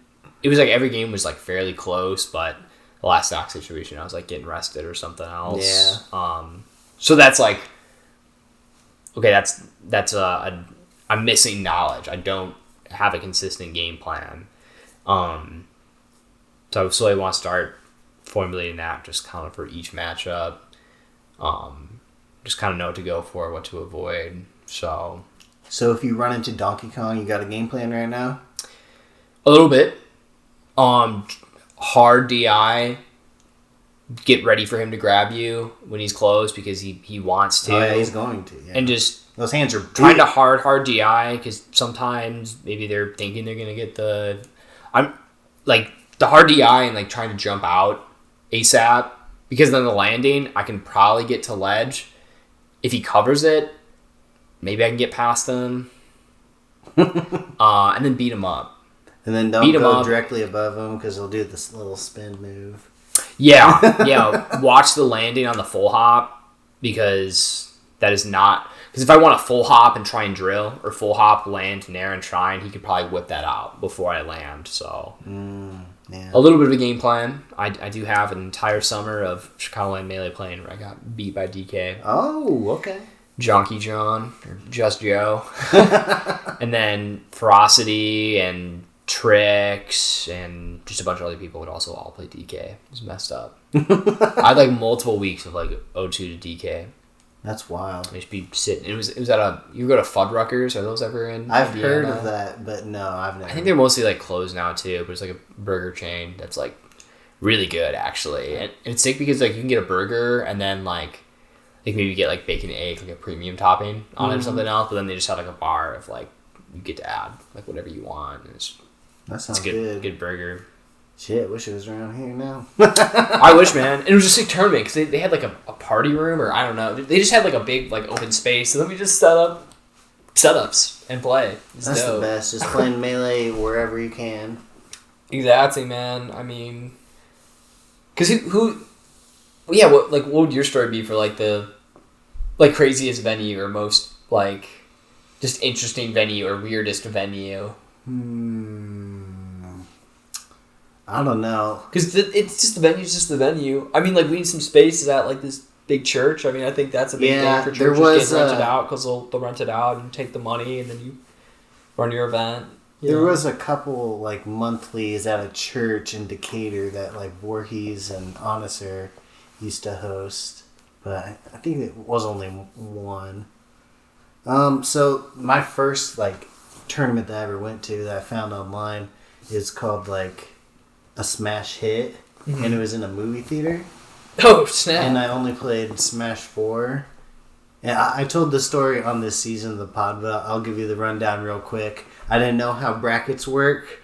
it was like every game was like fairly close, but the last stock situation, I was like getting rested or something else. Yeah. So that's like, okay, I'm missing knowledge. I don't have a consistent game plan. So I slowly want to start formulating that just kind of for each matchup. Just kind of know what to go for, what to avoid. So So if you run into Donkey Kong, you got a game plan right now? A little bit. Hard DI. Get ready for him to grab you when he's close because he wants to. Oh, yeah, he's going to. Yeah. And just those hands are trying to hard DI because sometimes maybe they're thinking they're gonna get the. I'm like the hard DI and like trying to jump out ASAP because then the landing I can probably get to ledge. If he covers it, maybe I can get past him. And then beat him up. And then don't go directly above him because he'll do this little spin move. Yeah. Watch the landing on the full hop because that is not... Because if I want a full hop and try and drill, or full hop, land, nair, and try, and he could probably whip that out before I land. So a little bit of a game plan. I do have an entire summer of Chicago Land Melee playing where I got beat by DK. Oh, okay. Jonky John, or Just Joe. And then Ferocity and Tricks and just a bunch of other people would also all play DK. It was messed up. I had like multiple weeks of like 0-2 to DK. That's wild. I used to be sitting. It was at a... You go to Fuddruckers? Are those ever in I've heard of that, but no, I've never. I think they're mostly like closed now too, but it's like a burger chain that's like really good actually. And it's sick because like you can get a burger and then like maybe you get like bacon and egg, like a premium topping on it or something else, but then they just have like a bar of like you get to add like whatever you want. And that sounds good. Good burger. Shit, wish it was around here now. I wish, man. And it was just a tournament because they had like a party room or I don't know. They just had like a big like open space. So then we just set up setups and play. That's dope. The best. Just playing Melee wherever you can. Exactly, man. I mean, because what would your story be for like the like craziest venue or most like just interesting venue or weirdest venue? I don't know. Because it's just the venue's just the venue. I mean, like, we need some spaces at, like, this big church. I mean, I think that's a big thing for churches getting rented out because they'll rent it out and take the money and then you run your event. There was a couple, like, monthlies at a church in Decatur that, like, Voorhees and Onisser used to host. But I think it was only one. So, my first, like, tournament that I ever went to that I found online is called, like... a smash hit, and it was in a movie theater. Oh, snap. And I only played Smash 4. And I told the story on this season of the pod, but I'll give you the rundown real quick. I didn't know how brackets work.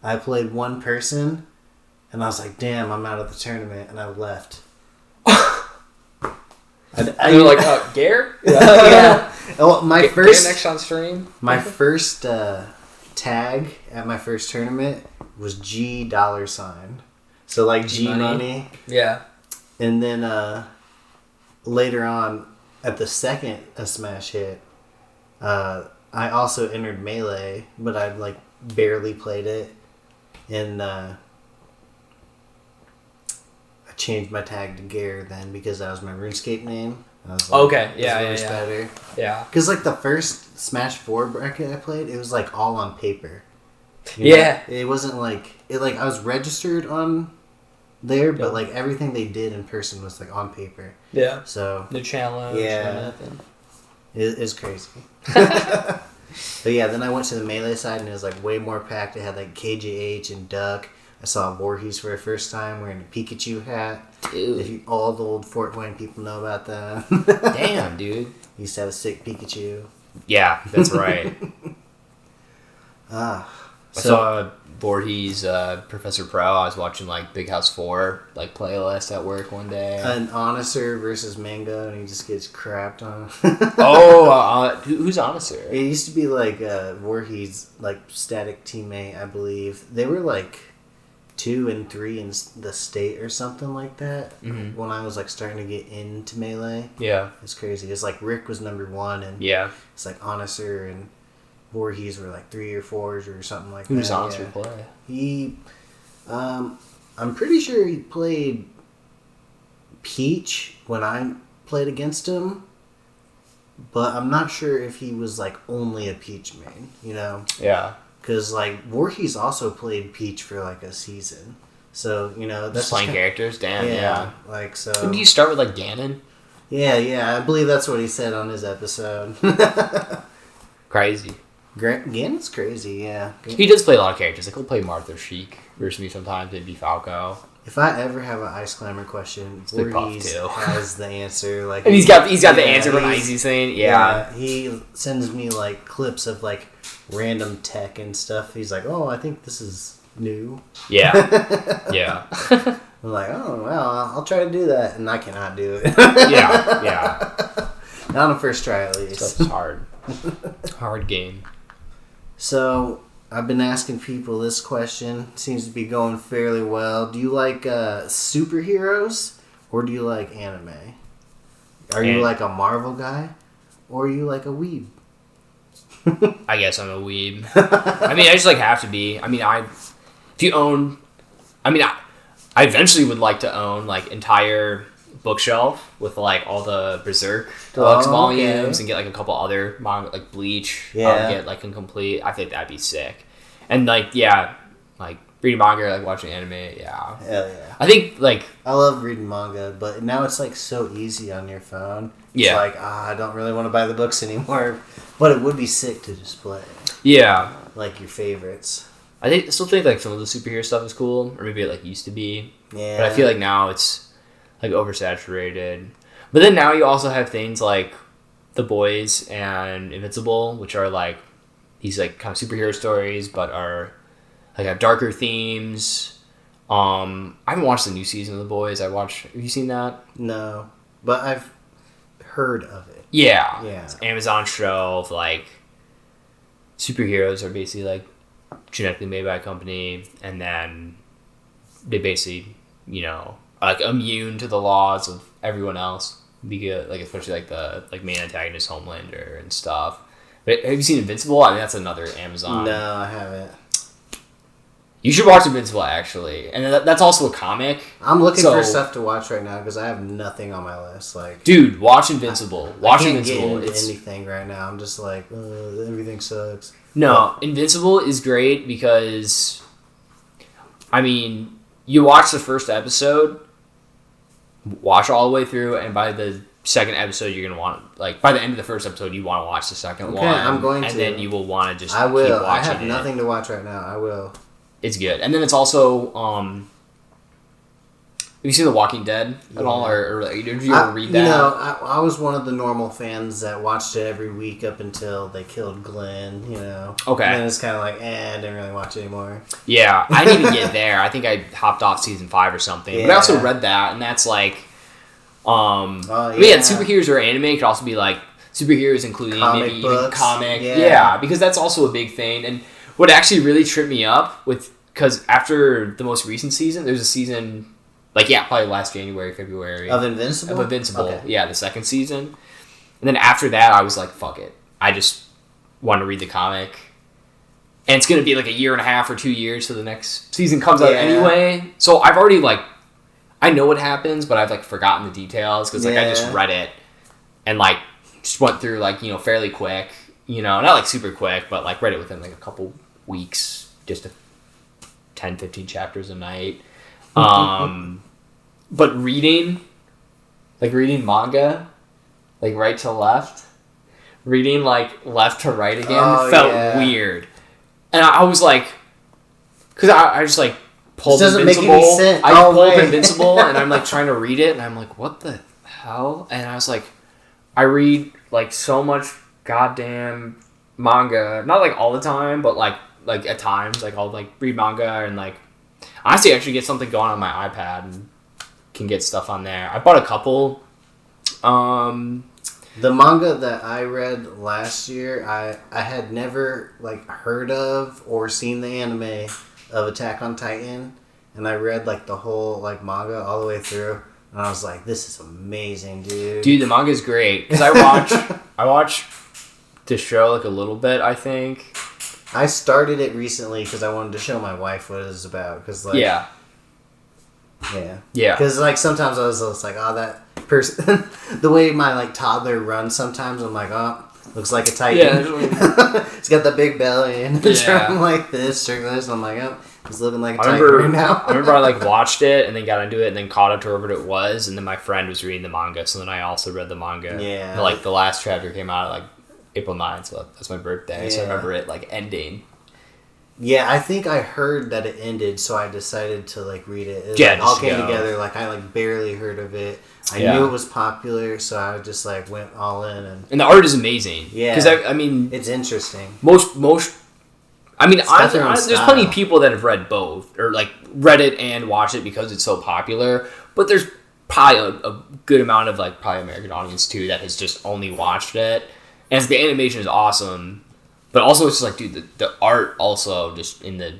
I played one person, and I was like, damn, I'm out of the tournament, and I left. You're like, Gare? Yeah. Well, my first... Gare next on stream? My first tag at my first tournament was $G$. So like G money. Yeah. And then later on at the second Smash hit, I also entered Melee, but I like barely played it. And I changed my tag to Gare then because that was my RuneScape name. I was like, okay, yeah. Better. Yeah. Because like the first Smash 4 bracket I played, it was like all on paper. Yeah. It wasn't like I was registered on there, but like everything they did in person was like on paper. Yeah. So the challenge. Yeah. It's crazy. But yeah, then I went to the Melee side and it was like way more packed. It had like KJH and Duck. I saw Voorhees for the first time wearing a Pikachu hat. Dude. All the old Fort Wayne people know about that. Damn, dude. He used to have a sick Pikachu. Yeah, that's right. I saw Voorhees, Professor Pro. I was watching like Big House 4 like playlist at work one day. An Onisser versus Mango, and he just gets crapped on. Who's Onisser? It used to be like Voorhees, like static teammate, I believe. They were like 2 and 3 in the state or something like that. Mm-hmm. When I was like starting to get into Melee. Yeah, it's crazy. It's like Rick was number 1, and it's like Onisser and Voorhees were like 3 or 4s or something like that. Who's Onisser play? He, I'm pretty sure he played Peach when I played against him, but I'm not sure if he was like only a Peach main. You know? Yeah. Because like Voorhees also played Peach for like a season, so you know that's just playing characters. Damn, yeah. Like so. Didn't you start with like Ganon? Yeah, I believe that's what he said on his episode. Crazy. Ganon's crazy, yeah. He does play a lot of characters. Like, he'll play Martha Sheik versus me sometimes. It'd be Falco. If I ever have an Ice Climber question, Voorhees has the answer. Like, and he's got the answer for an Icy's thing. Yeah. He sends me, like, clips of, like, random tech and stuff. He's like, oh, I think this is new. Yeah. Yeah. I'm like, oh, well, I'll try to do that. And I cannot do it. Yeah. Not on the first try, at least. Stuff's hard. Hard game. So, I've been asking people this question. Seems to be going fairly well. Do you like superheroes or do you like anime? Are you like a Marvel guy or are you like a weeb? I guess I'm a weeb. I mean, I just like have to be. I mean, I eventually would like to own like entire bookshelf with like all the Berserk deluxe volumes and get like a couple other manga like Bleach. Get like incomplete. I think that'd be sick. And like like reading manga, like watching anime. Yeah. Hell yeah. I think like I love reading manga, but now it's like so easy on your phone. It's like I don't really want to buy the books anymore, but it would be sick to display. Yeah. Like your favorites. I still think like some of the superhero stuff is cool, or maybe it like used to be. Yeah. But I feel like now it's like oversaturated. But then now you also have things like The Boys and Invincible, which are like these like kind of superhero stories, but are like have darker themes. I haven't watched the new season of The Boys. Have you seen that? No, but I've heard of it. Yeah. It's an Amazon show of like superheroes are basically like genetically made by a company, and then they basically, are like immune to the laws of everyone else. Because like especially like the like main antagonist Homelander and stuff. But have you seen Invincible? I mean, that's another Amazon. No, I haven't. You should watch Invincible, actually, and that's also a comimic. I'm looking for stuff to watch right now because I have nothing on my list. Like, dude, watch Invincible. I can't get into anything right now. I'm just like, everything sucks. No, Invincible is great because, I mean, you watch the first episode, watch all the way through, and by the second episode, you're gonna want by the end of the first episode, you want to watch the second one. I'm going to, and then you will want to just. I will. Keep watching I have nothing to watch right now. I will. It's good, and then it's also. Have you seen The Walking Dead at all, or did you ever read that? I was one of the normal fans that watched it every week up until they killed Glenn. Okay. And then it's kind of like, I didn't really watch it anymore. Yeah, I didn't even get there. I think I hopped off season 5 or something. Yeah. But I also read that, and that's like. Superheroes or anime could also be like superheroes, including comic maybe books. Even comic. Yeah, because that's also a big thing. And what actually really tripped me up because after the most recent season, there's a season, probably last January, February. Of Invincible? Okay. Yeah, the second season. And then after that, I was like, fuck it. I just want to read the comic. And it's going to be like a year and a half or 2 years till the next season comes out anyway. So I've already I know what happens, but I've forgotten the details because I just read it and just went through fairly quick, not super quick, but read it within a couple weeks, just 10, 15 chapters a night. But reading manga, right to left, reading left to right again felt weird, and I was because I just pulled Invincible. Make any sense. I pulled Invincible, and I'm trying to read it, and I'm like, what the hell? And I was I read so much goddamn manga, not all the time, but at times, I'll read manga and honestly actually get something going on my iPad and can get stuff on there. I bought a couple. The manga that I read last year, I had never heard of or seen the anime of Attack on Titan, and I read the whole manga all the way through, and I was like, this is amazing, dude. Dude, the manga's great because I watch the show a little bit, I think. I started it recently because I wanted to show my wife what it was about. Cause, yeah. Because sometimes I was just that person, the way my toddler runs. Sometimes I'm looks like a Titan. Yeah, it's got the big belly and it's running like this, circling this. And I'm he's looking like a Titan right now. I remember I watched it and then got into it and then caught up to what it was, and then my friend was reading the manga, so then I also read the manga. Yeah. And, the last chapter came out at April 9th, so that's my birthday. So I remember it like ending. Yeah, I think I heard that it ended, so I decided to like read it. It all came together. Like I like barely heard of it. I knew it was popular, so I just like went all in, and the art is amazing. Yeah, because I mean, it's interesting. Most. I mean, honestly, there's plenty of people that have read both, or like read it and watched it because it's so popular. But there's probably a good amount of like probably American audience too that has just only watched it. And the animation is awesome, but also it's just like, dude, the art also just in the,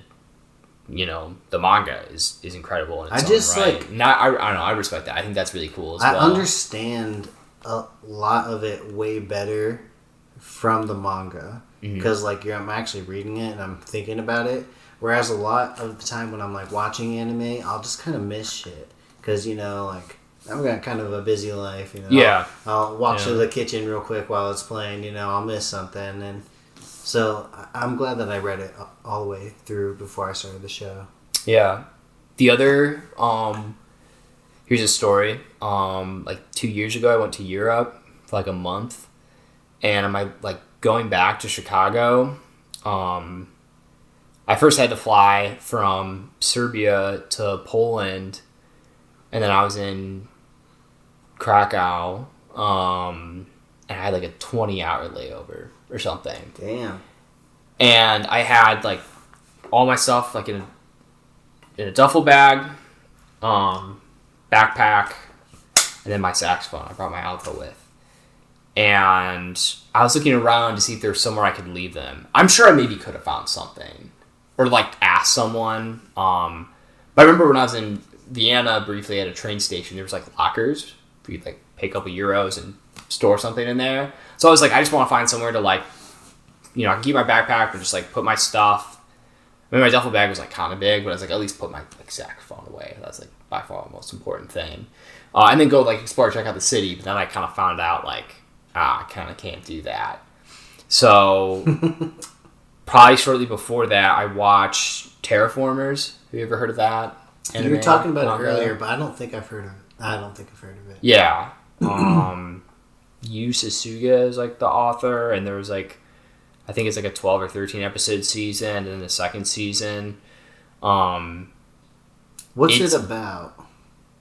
the manga is incredible. In its own right. I don't know. I respect that. I think that's really cool as well. I understand a lot of it way better from the manga. Because I'm actually reading it and I'm thinking about it. Whereas a lot of the time when I'm like watching anime, I'll just kind of miss shit. Because like I've got kind of a busy life. Yeah. I'll walk to the kitchen real quick while it's playing. I'll miss something, and so I'm glad that I read it all the way through before I started the show. Yeah. The other here's a story. Like 2 years ago, I went to Europe for like a month, and I'm like going back to Chicago. I first had to fly from Serbia to Poland, and then I was in Krakow, and I had like a 20-hour layover or something. Damn. And I had like all my stuff like in a duffel bag, backpack, and then my saxophone. I brought my alto with. And I was looking around to see if there was somewhere I could leave them. I'm sure I maybe could have found something. Or, like, asked someone. But I remember when I was in Vienna briefly at a train station, there was, like, lockers. Where you'd, like, pay a couple euros and store something in there. So I was like, I just want to find somewhere to, like, I can keep my backpack and just, like, put my stuff. I mean, my duffel bag was, like, kind of big, but I was like, at least put my, like, saxophone away. That's, like, by far the most important thing. And then go, like, explore, check out the city. But then I kind of found out, like, I kind of can't do that. So, probably shortly before that, I watched Terraformers. Have you ever heard of that? You were talking about it earlier, but I don't think I've heard of it. Yeah. Yu Sasuga is, like, the author, and there was, like, I think it's, like, a 12 or 13 episode season, and then the second season. What's it about?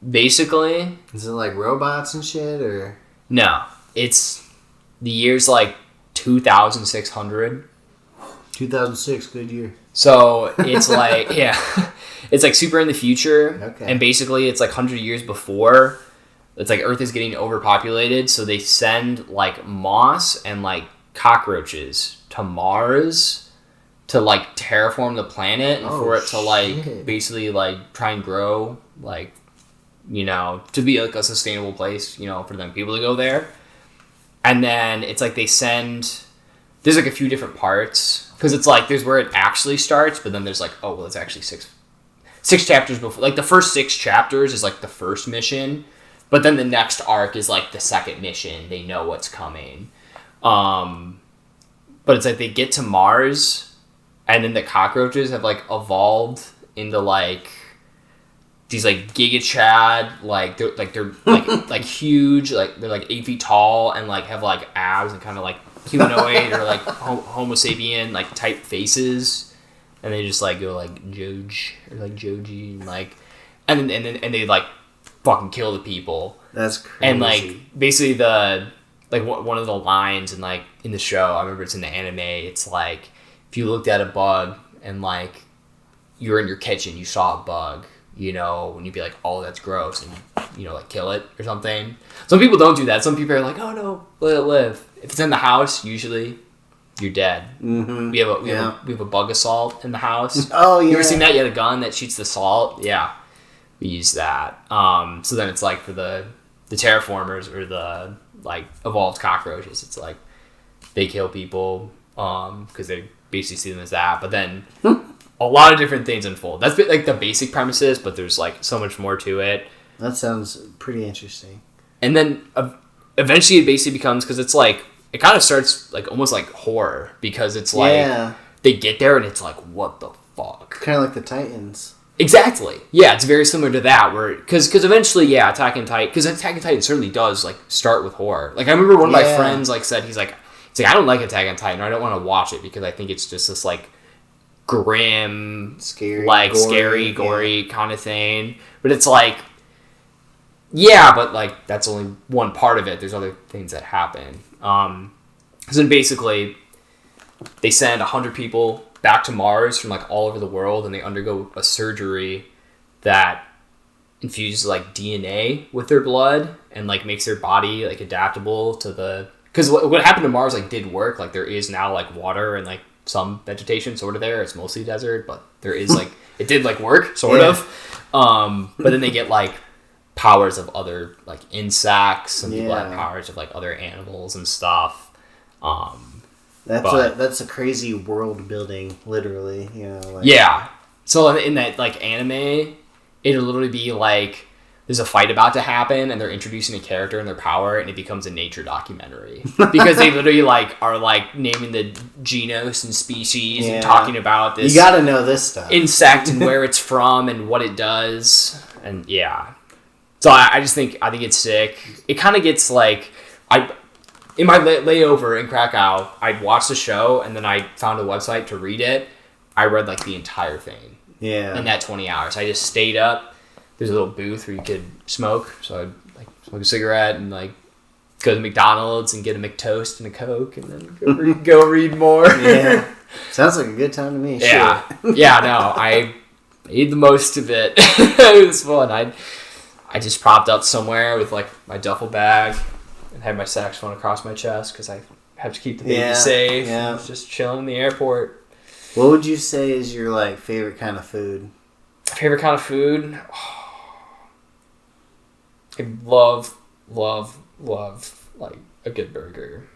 Basically... Is it, like, robots and shit, or...? No. It's... The year's, like, 2600. 2006, good year. So, it's, like... yeah. It's, like, super in the future. Okay. And basically, it's, like, 100 years before. It's, like, Earth is getting overpopulated. So, they send, like, moss and, like, cockroaches to Mars to, like, terraform the planet. And for it to, like, basically, like, try and grow, like... to be like a sustainable place, for them people to go there. And then it's like they send, there's like a few different parts, because it's like there's where it actually starts, but then there's like, oh, well, it's actually six chapters before. Like the first 6 chapters is like the first mission, but then the next arc is like the second mission. They know what's coming. But it's like they get to Mars, and then the cockroaches have like evolved into like these like Giga Chad, like they're like huge, like they're like 8 feet tall and like have like abs and kind of like humanoid or like Homo sapien like type faces, and they just like go like Joji or like Joji and like and they like fucking kill the people. That's crazy. And like basically the like one of the lines in like in the show, I remember it's in the anime. It's like if you looked at a bug and like you were in your kitchen, you saw a bug. When you'd be like, oh, that's gross, and, like, kill it or something. Some people don't do that. Some people are like, oh, no, let it live. If it's in the house, usually, you're dead. Mm-hmm. We have a bug assault in the house. Oh, yeah. You ever seen that? You had a gun that shoots the salt? Yeah. We use that. So then it's, like, for the terraformers or the, like, evolved cockroaches, it's, like, they kill people because they basically see them as that. But then... a lot of different things unfold. That's like the basic premises, but there's like so much more to it. That sounds pretty interesting. And then eventually it basically becomes, because it's like, it kind of starts like almost like horror, because it's like they get there and it's like, what the fuck? Kind of like the Titans. Exactly. Yeah, it's very similar to that, where because eventually, Attack on Titan certainly does like start with horror. Like I remember one of my friends like said, he's like, it's like I don't like Attack on Titan. I don't want to watch it because I think it's just this like grim, scary, like gory kind of thing. But it's like, yeah, but like that's only one part of it. There's other things that happen. So then basically, they send 100 people back to Mars from like all over the world, and they undergo a surgery that infuses like DNA with their blood and like makes their body like adaptable to the. Because what happened to Mars like did work. Like there is now like water and like some vegetation sort of there. It's mostly desert, but there is like it did like work sort of. But then they get like powers of other like insects, and people have powers of like other animals and stuff. That's a crazy world building, literally. You know. Like. Yeah. So in that like anime, it'll literally be like. There's a fight about to happen, and they're introducing a character and their power, and it becomes a nature documentary because they literally like are like naming the genus and species and talking about this. You got to know this stuff. Insect and where it's from and what it does, and yeah. So I think it's sick. It kind of gets like in my layover in Krakow, I'd watch the show and then I found a website to read it. I read like the entire thing. Yeah. In that 20 hours, I just stayed up. There's a little booth where you could smoke, so I'd like smoke a cigarette and like go to McDonald's and get a McToast and a Coke, and then go read more. Yeah, sounds like a good time to me. Yeah, yeah. No, I made the most of it. It was fun. I just propped up somewhere with like my duffel bag and had my saxophone across my chest because I have to keep the baby safe. Yeah, I was just chilling in the airport. What would you say is your like favorite kind of food? Favorite kind of food? I love like a good burger.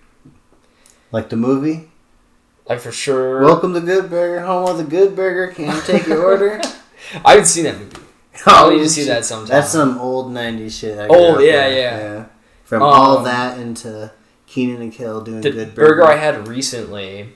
Like the movie? Like for sure. Welcome to Good Burger, home of the Good Burger. Can you take your order? I haven't seen that movie. I'll need to see that sometime. That's some old 90s shit. Yeah. From all that into Keenan and Kel doing the Good Burger. Burger I had recently,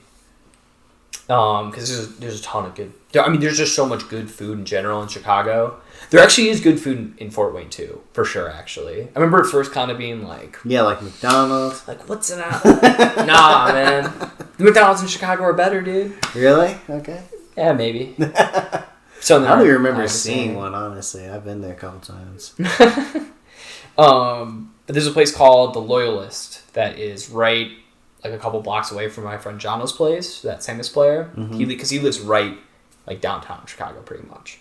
because there's a ton of good. I mean, there's just so much good food in general in Chicago. There actually is good food in Fort Wayne too, for sure. Actually, I remember it first kind of being like, like McDonald's. Like what's in that? Nah, man, the McDonald's in Chicago are better, dude. Really? Okay. Yeah, maybe. So I don't even remember seeing one. Honestly, I've been there a couple times. But there's a place called The Loyalist that is right like a couple blocks away from my friend Jono's place, that tennis player. Because he lives right like downtown Chicago, pretty much.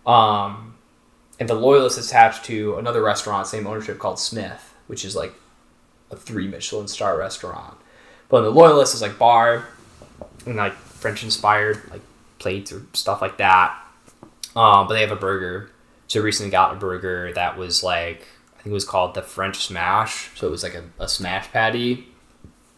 And The Loyalist is attached to another restaurant, same ownership, called Smith, which is like a 3 Michelin star restaurant. But The Loyalist is like bar and like French inspired like plates or stuff like that. But they have a burger. So I recently got a burger that was like, I think it was called the French Smash. So it was like a smash patty.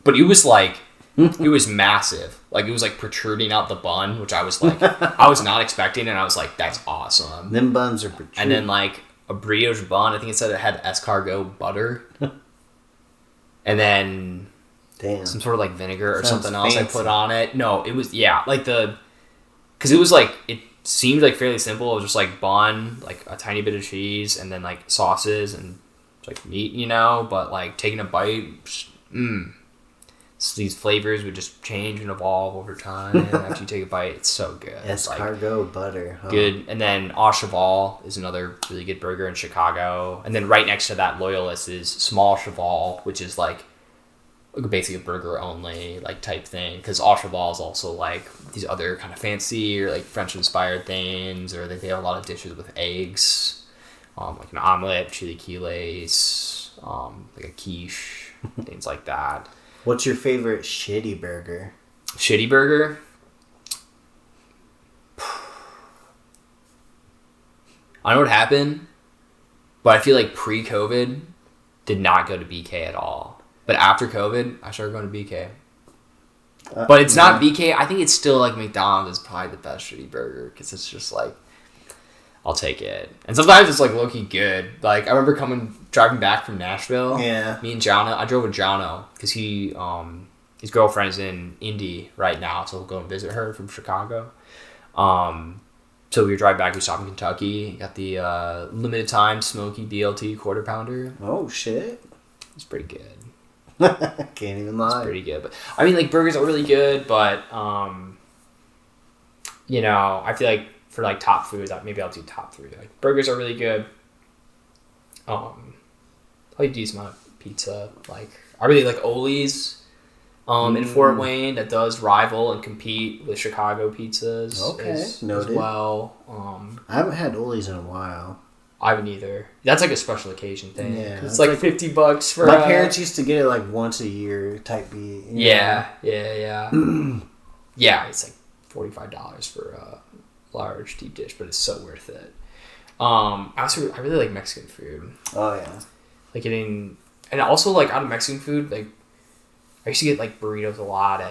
But it was like, it was massive. Like it was like protruding out the bun, which I was like, I was not expecting, and I was like, that's awesome. Them buns are protruding. And then like a brioche bun, I think it said it had escargot butter. And then some sort of like vinegar or something else I put on it. No, it was, because it was like, it seemed like fairly simple. It was just like bun, like a tiny bit of cheese, and then like sauces and like meat, but like taking a bite, So these flavors would just change and evolve over time. And after you take a bite, it's so good. Escargot butter. Huh? Good. And then Au Cheval is another really good burger in Chicago. And then right next to that Loyalist is Small Cheval, which is like basically a burger only like type thing. Because Au Cheval is also like these other kind of fancy or like French inspired things, or they have a lot of dishes with eggs, like an omelet, chili quiles, like a quiche, things like that. What's your favorite shitty burger? Shitty burger? I don't know what happened, but I feel like pre-COVID did not go to BK at all. But after COVID, I started going to BK. But it's not BK. I think it's still like McDonald's is probably the best shitty burger because it's just like, I'll take it. And sometimes it's like low-key good. Like I remember driving back from Nashville. Yeah. Me and Jono, I drove with Jono because he, his girlfriend's in Indy right now, so we'll go and visit her from Chicago. So we were driving back. We stopped in Kentucky. Got the limited time smoky BLT quarter pounder. Oh shit! It's pretty good. Can't even lie. It's pretty good. But I mean, like, burgers are really good, but you know, I feel like for like top food, maybe I'll do top 3. Like, burgers are really good. Probably decent amount of pizza. Like, I really like Oli's. In Fort Wayne, that does rival and compete with Chicago pizzas. Okay, as noted. well. I haven't had Oli's in a while. I haven't either. That's like a special occasion thing. Yeah, it's like $50 for. My parents used to get it like once a year type beat. Yeah. Yeah, it's like $45 for a large deep dish, but it's so worth it. I really like Mexican food. Oh yeah. Like getting, and also like out of Mexican food, like I used to get like burritos a lot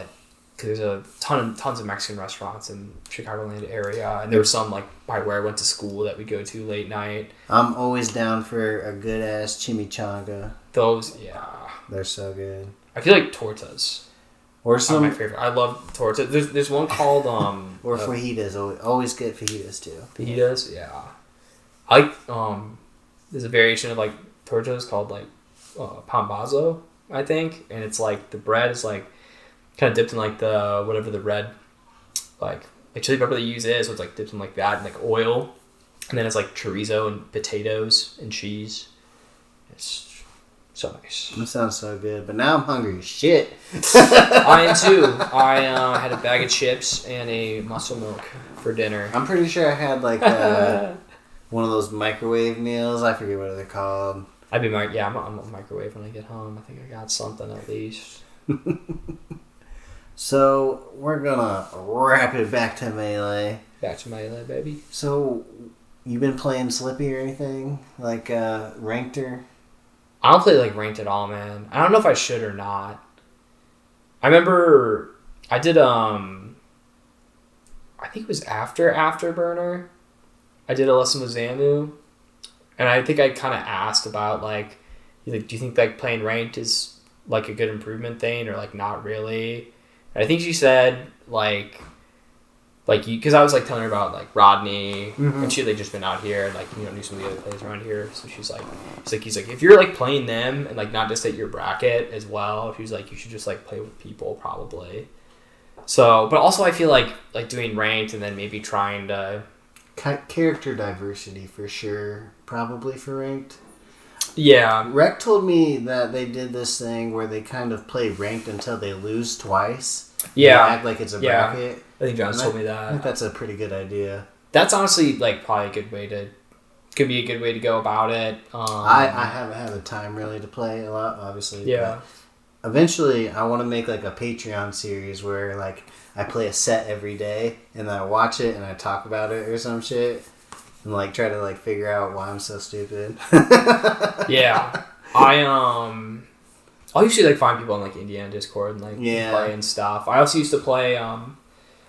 because there's a tons of Mexican restaurants in Chicagoland area, and there was some like by where I went to school that we go to late night. I'm always down for a good ass chimichanga. Those, yeah, they're so good. I feel like tortas. Or some my favorite. I love tortas. There's one called or fajitas. Always get fajitas too. Fajitas, yeah. I like there's a variation of like tortas called like pambazo, I think, and it's like the bread is like kind of dipped in like the whatever the red like chili pepper they use is, so it's like dipped in like that and like oil, and then it's like chorizo and potatoes and cheese. It's so nice. That sounds so good, but now I'm hungry as shit. I am too. I had a bag of chips and a muscle milk for dinner. I'm pretty sure I had like one of those microwave meals. I forget what they're called. I'm a microwave when I get home. I think I got something at least. So we're gonna wrap it back to Melee. Back to Melee, baby. So you been playing Slippy or anything like ranked or? I don't play like ranked at all, man. I don't know if I should or not. I remember I did I think it was after Afterburner. I did a lesson with Zamu. And I think I kind of asked about, like, do you think, like, playing ranked is, like, a good improvement thing or, like, not really? And I think she said, like you, because I was, like, telling her about, like, Rodney, and she had, like, just been out here and, like, you know, knew some of the other players around here. So he's like, if you're, like, playing them and, like, not just at your bracket as well, she's like, you should just, like, play with people probably. So, but also I feel like doing ranked and then maybe trying to... Character diversity for sure. Probably for ranked. Yeah. Rec told me that they did this thing where they kind of play ranked until they lose twice. Yeah. They act like it's a bracket. I think John told me that. I think that's a pretty good idea. That's honestly like probably a good way to... Could be a good way to go about it. I haven't had the time really to play a lot, obviously. Yeah. Eventually, I want to make like a Patreon series where like I play a set every day and then I watch it and I talk about it or some shit and like try to like figure out why I'm so stupid. Yeah, I'll usually like find people on like Indiana Discord and like play and stuff. I also used to play.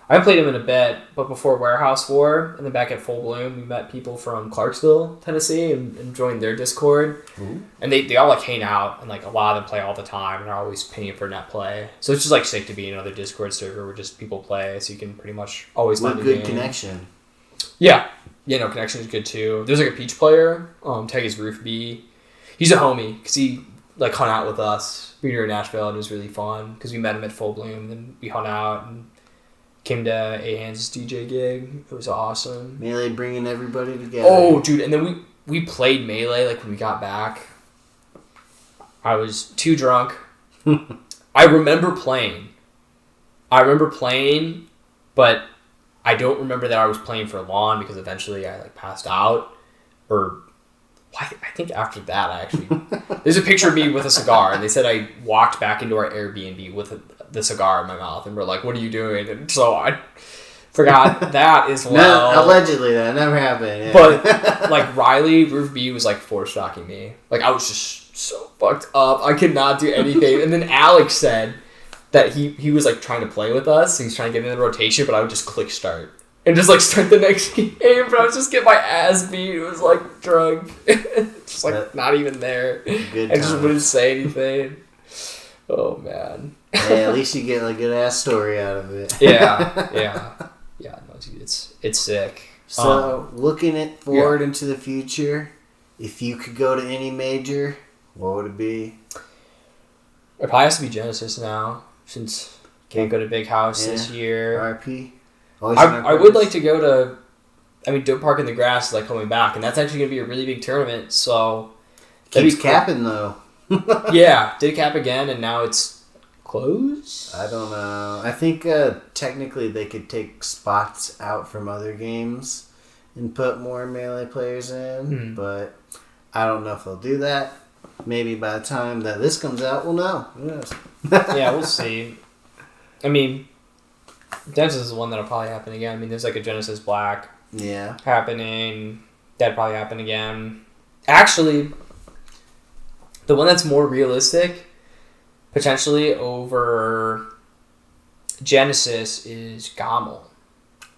I haven't played him in a bit, but before Warehouse War and then back at Full Bloom, we met people from Clarksville, Tennessee, and joined their Discord. Ooh. And they all like hang out, and like a lot of them play all the time, and are always paying for net play. So it's just like sick to be in another Discord server where just people play, so you can pretty much always with good connection. Yeah, connection is good too. There's like a Peach player, tag is Roof B. He's a homie because he like hung out with us. We were in Nashville and it was really fun because we met him at Full Bloom and we hung out and came to A-Hands' DJ gig. It was awesome. Melee bringing everybody together. Oh, dude. And then we played Melee like when we got back. I was too drunk. I remember playing, but I don't remember that I was playing for long because eventually I like passed out. Or I think after that I actually... There's a picture of me with a cigar and they said I walked back into our Airbnb with the cigar in my mouth and we're like, what are you doing? And so I forgot that as well. No, allegedly that never happened. Yeah. But like Riley, Roof B was like force-stalking me. Like I was just so fucked up. I could not do anything. And then Alex said that he was like trying to play with us. He's trying to get in the rotation, but I would just click start. And just like start the next game, but I was just getting my ass beat. It was like drunk. Just like not even there. Good I just wouldn't say anything. Oh man. Hey, at least you get a good ass story out of it. Yeah. No, dude, it's sick. So looking forward into the future, if you could go to any major, what would it be? It probably has to be Genesis now, since can't go to Big House this year. RIP. I would like to go to... I mean, Dope Park in the Grass is like coming back, and that's actually going to be a really big tournament, so... Keeps capping, though. Yeah, did cap again, and now it's closed? I don't know. I think technically they could take spots out from other games and put more Melee players in, but I don't know if they'll do that. Maybe by the time that this comes out, we'll know. Who knows? Yeah, we'll see. I mean, Genesis is the one that'll probably happen again. I mean, there's like a Genesis Black happening. That'd probably happen again. Actually, the one that's more realistic, potentially over Genesis, is Gommel.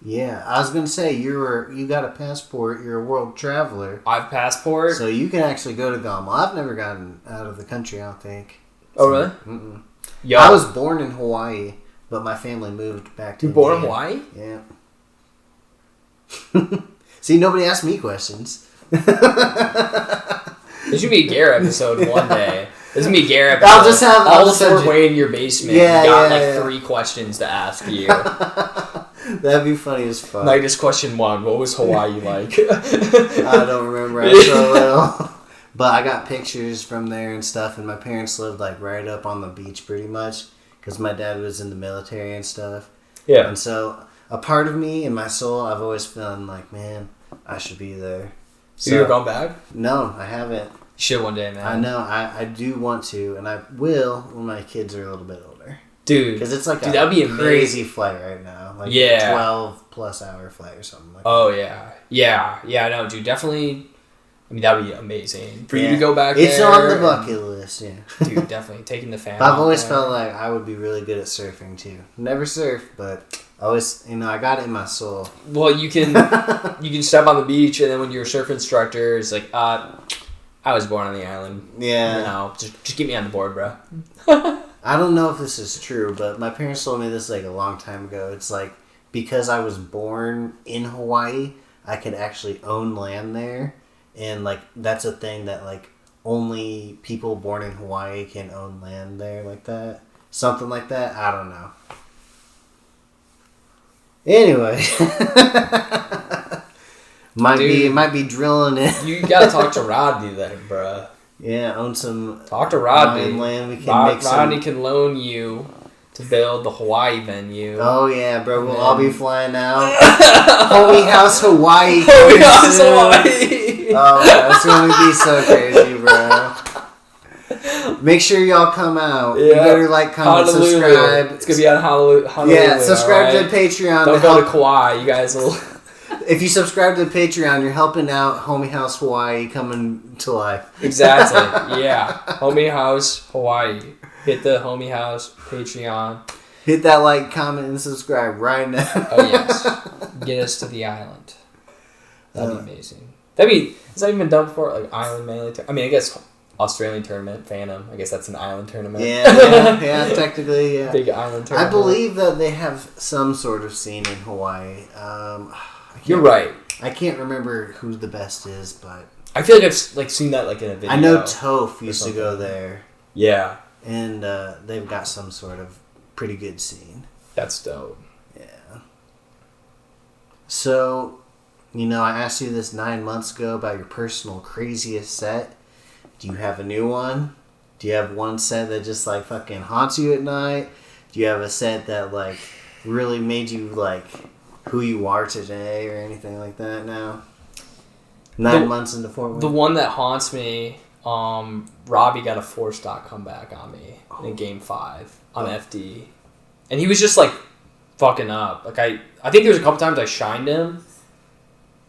Yeah, I was gonna say you got a passport. You're a world traveler. I have a passport, so you can actually go to Gommel. I've never gotten out of the country. I don't think. Oh really? Mm-mm. Yo. I was born in Hawaii, but my family moved back to. You born in Hawaii? Yeah. See, nobody asked me questions. This should be a Gare episode one day. This is gonna be a Gare episode. I'll just have all of Fort Wayne in your basement. Yeah, you got 3 questions to ask you. That'd be funny as fuck. Nitus question 1. What was Hawaii like? I don't remember. I was so little. But I got pictures from there and stuff, and my parents lived like right up on the beach pretty much because my dad was in the military and stuff. Yeah. And so a part of me in my soul, I've always felt like, man, I should be there. So you ever gone back? No, I haven't. You should one day, man. I know. I do want to, and I will when my kids are a little bit older. Dude. Because it's like that'd be amazing. Crazy flight right now. Like a 12+ hour flight or something like that. Oh, yeah. Yeah, no, dude, definitely. I mean, that would be amazing. For you to go back it's there. It's on the bucket list, yeah. Dude, definitely. Taking the family. I've always felt like I would be really good at surfing, too. Never surfed, but always, I got it in my soul. Well, you can step on the beach, and then when you're a surf instructor, it's like, I was born on the island. Yeah. No, just get me on the board, bro. I don't know if this is true, but my parents told me this like a long time ago. It's like, because I was born in Hawaii, I could actually own land there. And, like, that's a thing that, like, only people born in Hawaii can own land there like that. Something like that. I don't know. Anyway. might be drilling it. You gotta talk to Rodney then, bruh. Yeah, own some... Talk to Rodney. Land. We can make Rodney can loan you to build the Hawaii venue. Oh, yeah, bro. We'll all be flying out. Homie House Hawaii. Homie House Hawaii. Oh, that's going to be so crazy, bro. Make sure y'all come out. Yeah. You better like, comment, subscribe. It's going to be on Honolulu. Yeah, subscribe to the Patreon. Don't go to Kauai. You guys will... If you subscribe to the Patreon, you're helping out Homie House Hawaii coming to life. Exactly. Yeah. Homie House Hawaii. Hit the Homie House Patreon. Hit that like, comment, and subscribe right now. Oh, yes. Get us to the island. That'd be amazing. Is that even done before? Like, island Melee? I mean, I guess Australian tournament, Phantom. I guess that's an island tournament. Yeah, technically, yeah. Big island tournament. I believe that they have some sort of scene in Hawaii. You're right. I can't remember who the best is, but... I feel like I've seen that like in a video. I know Toph used to go there. Yeah. And they've got some sort of pretty good scene. That's dope. Yeah. So, I asked you this 9 months ago about your personal craziest set. Do you have a new one? Do you have one set that just, like, fucking haunts you at night? Do you have a set that, like, really made you, like, who you are today or anything like that now? 9 months into Fort Wayne? The one that haunts me, Robbie got a 4-stock comeback on me in Game 5 on FD. And he was just, like, fucking up. Like, I think there was a couple times I shined him,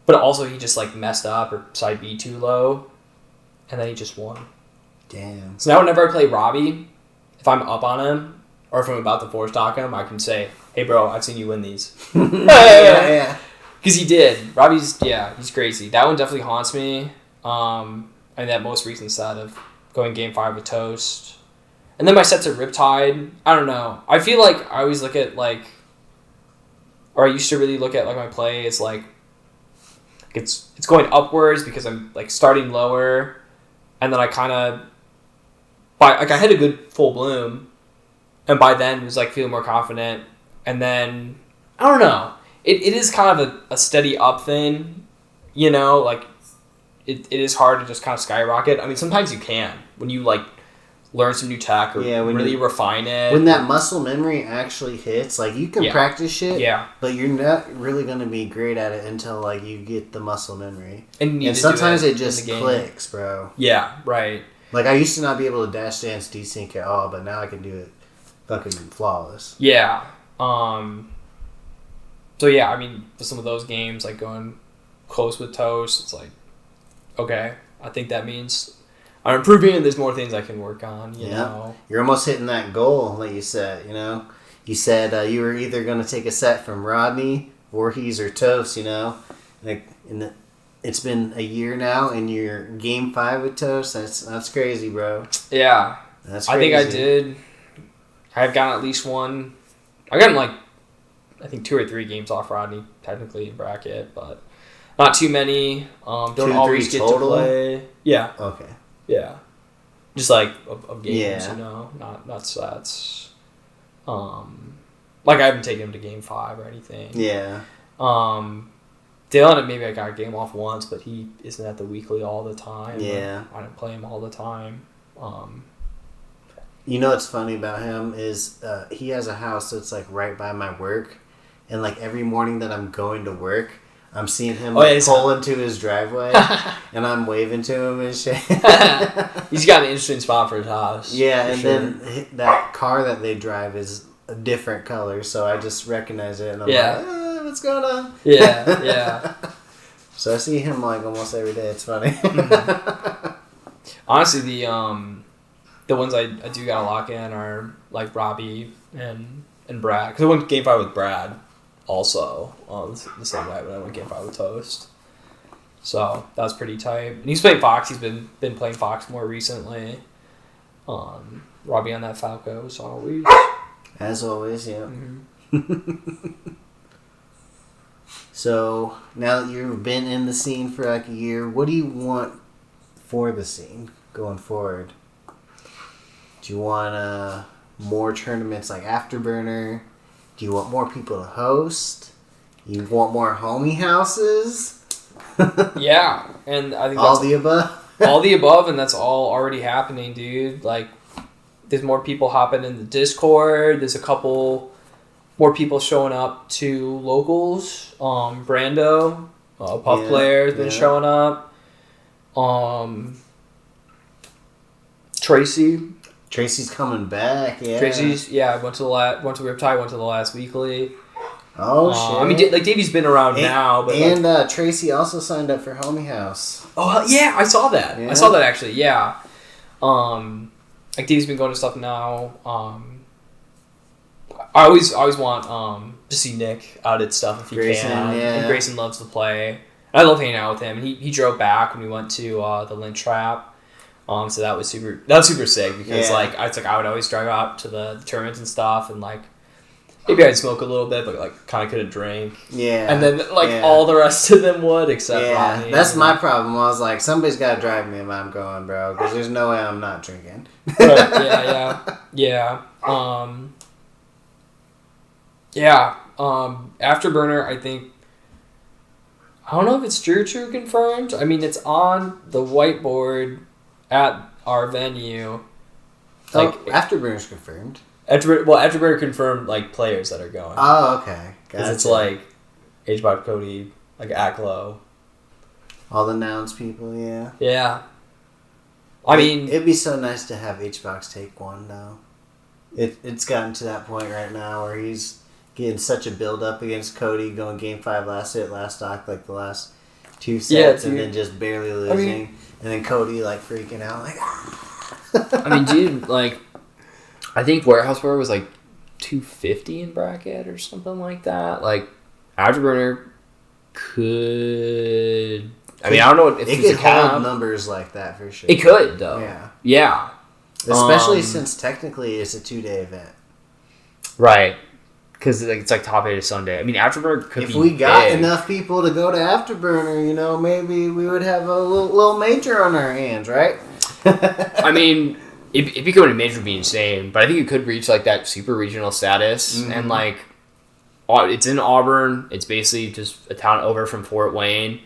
but also he just, like, messed up or side B too low, and then he just won. Damn. So now whenever I play Robbie, if I'm up on him, or if I'm about to 4-stock him, I can say, hey, bro, I've seen you win these. Yeah. Because he did. Robbie's, he's crazy. That one definitely haunts me. And that most recent set of going Game 5 with Toast. And then my sets at Riptide. I don't know. I feel like I always look at, like... Or I used to really look at, like, my play. It's, like... It's going upwards because I'm, like, starting lower. And then I kind of I had a good full bloom, and by then was like feeling more confident, and then I don't know. It is kind of a steady up thing, you know, like it is hard to just kind of skyrocket. I mean, sometimes you can when you like learn some new tech or really refine it. When that muscle memory actually hits, like you can practice shit, but you're not really going to be great at it until like you get the muscle memory. And sometimes it just clicks, bro. Yeah, right. Like I used to not be able to dash dance desync at all, but now I can do it fucking flawless. Yeah. So yeah, I mean, for some of those games, like going close with Toast, it's like, okay, I think that means I'm improving and there's more things I can work on, you know. You're almost hitting that goal that you set, you know. You said you were either going to take a set from Rodney, Voorhees, or Toast, you know. Like it's been a year now and you're game 5 with Toast. That's crazy, bro. Yeah. That's crazy. I think I did. I've gotten at least one. I've gotten like, I think 2 or 3 games off Rodney, technically in bracket, but not too many. Don't always get total? To play. Yeah. Okay. Yeah. Just like of games, you know, not sets. Like I haven't taken him to game 5 or anything. Yeah. Dylan, maybe I got a game off once, but he isn't at the weekly all the time. Yeah. I don't play him all the time. You know what's funny about him is he has a house that's like right by my work, and like every morning that I'm going to work, I'm seeing him pull into his driveway, and I'm waving to him and shit. He's got an interesting spot for his house. Yeah, and then that car that they drive is a different color, so I just recognize it, and I'm like, what's going on? Yeah, yeah. So I see him like almost every day. It's funny. Mm-hmm. Honestly, the ones I do gotta lock in are like Robbie and Brad, because I went game 5 with Brad also the same way, but I went game 5 with Toast, so that was pretty tight. And he's playing Fox. He's been playing Fox more recently. Robbie on that Falco as always, yeah. Mm-hmm. So now that you've been in the scene for like a year, what do you want for the scene going forward? Do you want more tournaments like Afterburner? Do you want more people to host? You want more homie houses? Yeah, and I think all the above. All the above, and that's all already happening, dude. Like, there's more people hopping in the Discord. There's a couple more people showing up to locals. Brando, Puff Player, has been showing up. Tracy's coming back. Yeah. Went to Riptide. Went to the last weekly. Oh shit! I mean, like Davey's been around now, but Tracy also signed up for Homie House. Oh yeah, I saw that. Yeah. I saw that actually. Yeah. Like Davey's been going to stuff now. I always want to see Nick out at stuff if he can. Yeah. And Grayson loves to play. I love hanging out with him. And he drove back when we went to the Lynch Trap. So that was super sick because like I would always drive out to the tournaments and stuff, and like maybe I'd smoke a little bit, but like kind of couldn't drink. Yeah. And then like all the rest of them would except Ronnie. That's my problem. I was like, somebody's got to drive me if I'm going, bro, because there's no way I'm not drinking. Right. Yeah. Afterburner, I think. I don't know if it's true confirmed. I mean, it's on the whiteboard at our venue. Like Afterburner's confirmed. Afterburner confirmed like players that are going. Oh, okay. Because it's like HBot Cody, like Aklo. All the nouns people, yeah. Yeah. I mean, it'd be so nice to have HBox take one though. It's gotten to that point right now where he's getting such a build up against Cody, going game 5 last stock like the last 2 sets, and then just barely losing, and then Cody like freaking out like. I mean, dude, like, I think Warehouse War was like 250 in bracket or something like that. Like, Afterburner could. I mean, I don't know if it could hold numbers like that for sure. It could though. Yeah. Especially since technically it's a 2-day event. Right. Because it's like top 8 of Sunday. I mean, Afterburner could be if we got enough people to go to Afterburner, you know, maybe we would have a little major on our hands, right? I mean, If you go to major, would be insane. But I think it could reach like that super regional status, and like it's in Auburn. It's basically just a town over from Fort Wayne.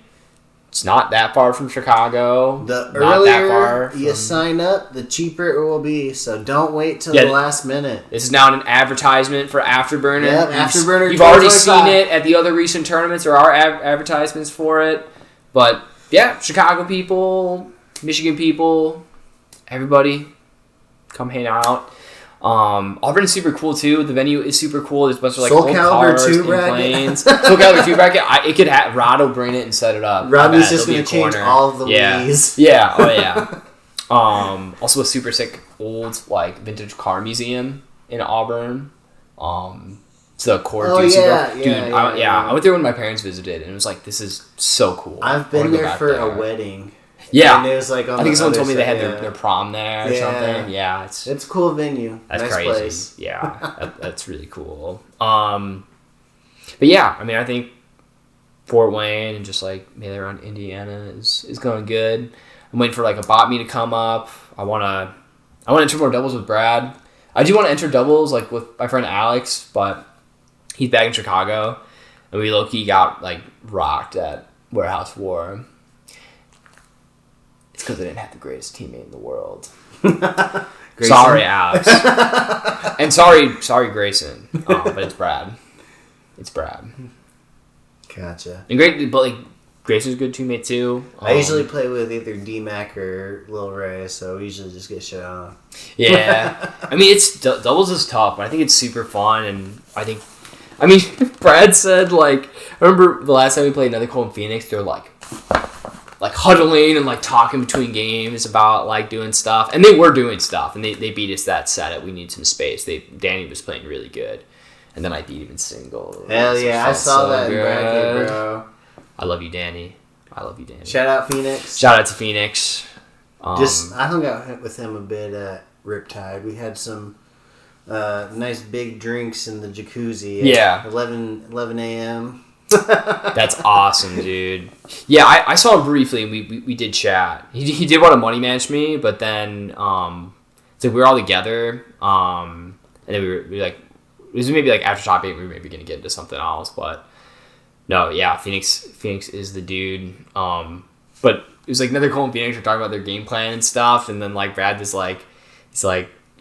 It's not that far from Chicago. The earlier you sign up, the cheaper it will be. So don't wait till the last minute. This is now an advertisement for Afterburner. Yep, Afterburner. You've already seen it at the other recent tournaments. There are advertisements for it. But yeah, Chicago people, Michigan people, everybody, come hang out. Auburn is super cool too. The venue is super cool. There's a bunch of like old cars and planes. Soul Calibur 2 bracket. It could have Rod will bring it and set it up. Rodney's just gonna change all of the leads. Yeah. Oh yeah. Also a super sick old like vintage car museum in Auburn. It's the core I went there when my parents visited, and it was like, this is so cool. I've been there for a wedding. Yeah, and it was like I think someone told me they had their prom there or something. Yeah, it's a cool venue. That's nice crazy. Place. Yeah, that's really cool. But yeah, I mean, I think Fort Wayne and just like maybe around Indiana is going good. I'm waiting for like a bot me to come up. I want to enter more doubles with Brad. I do want to enter doubles like with my friend Alex, but he's back in Chicago, and we low-key got like rocked at Warehouse War. It's because I didn't have the greatest teammate in the world. Sorry, Alex. And sorry, Grayson. But it's Brad. Gotcha. And great, but like Grayson's a good teammate too. I usually play with either D-Mac or Lil Ray, so we usually just get shit on. Yeah. I mean, doubles is tough, but I think it's super fun, and I mean, Brad said, like, I remember the last time we played Another Cold in Phoenix, they're like huddling and like talking between games about like doing stuff, and they were doing stuff, and they beat us that set at We Need Some Space. Danny was playing really good, and then I beat him in singles. Hell yeah, I saw that in bracket, bro. I love you, Danny. Shout out Phoenix. Shout out to Phoenix. I hung out with him a bit at Riptide. We had some nice big drinks in the jacuzzi at 11 a.m. That's awesome, dude. Yeah, I saw him briefly, and we did chat. He did want to money match me, but then so we were all together, and then we were like, it was maybe like after top 8, we were maybe going to get into something else, but no, yeah, Phoenix is the dude. But it was like Another Cold in Phoenix were talking about their game plan and stuff, and then like Brad was like,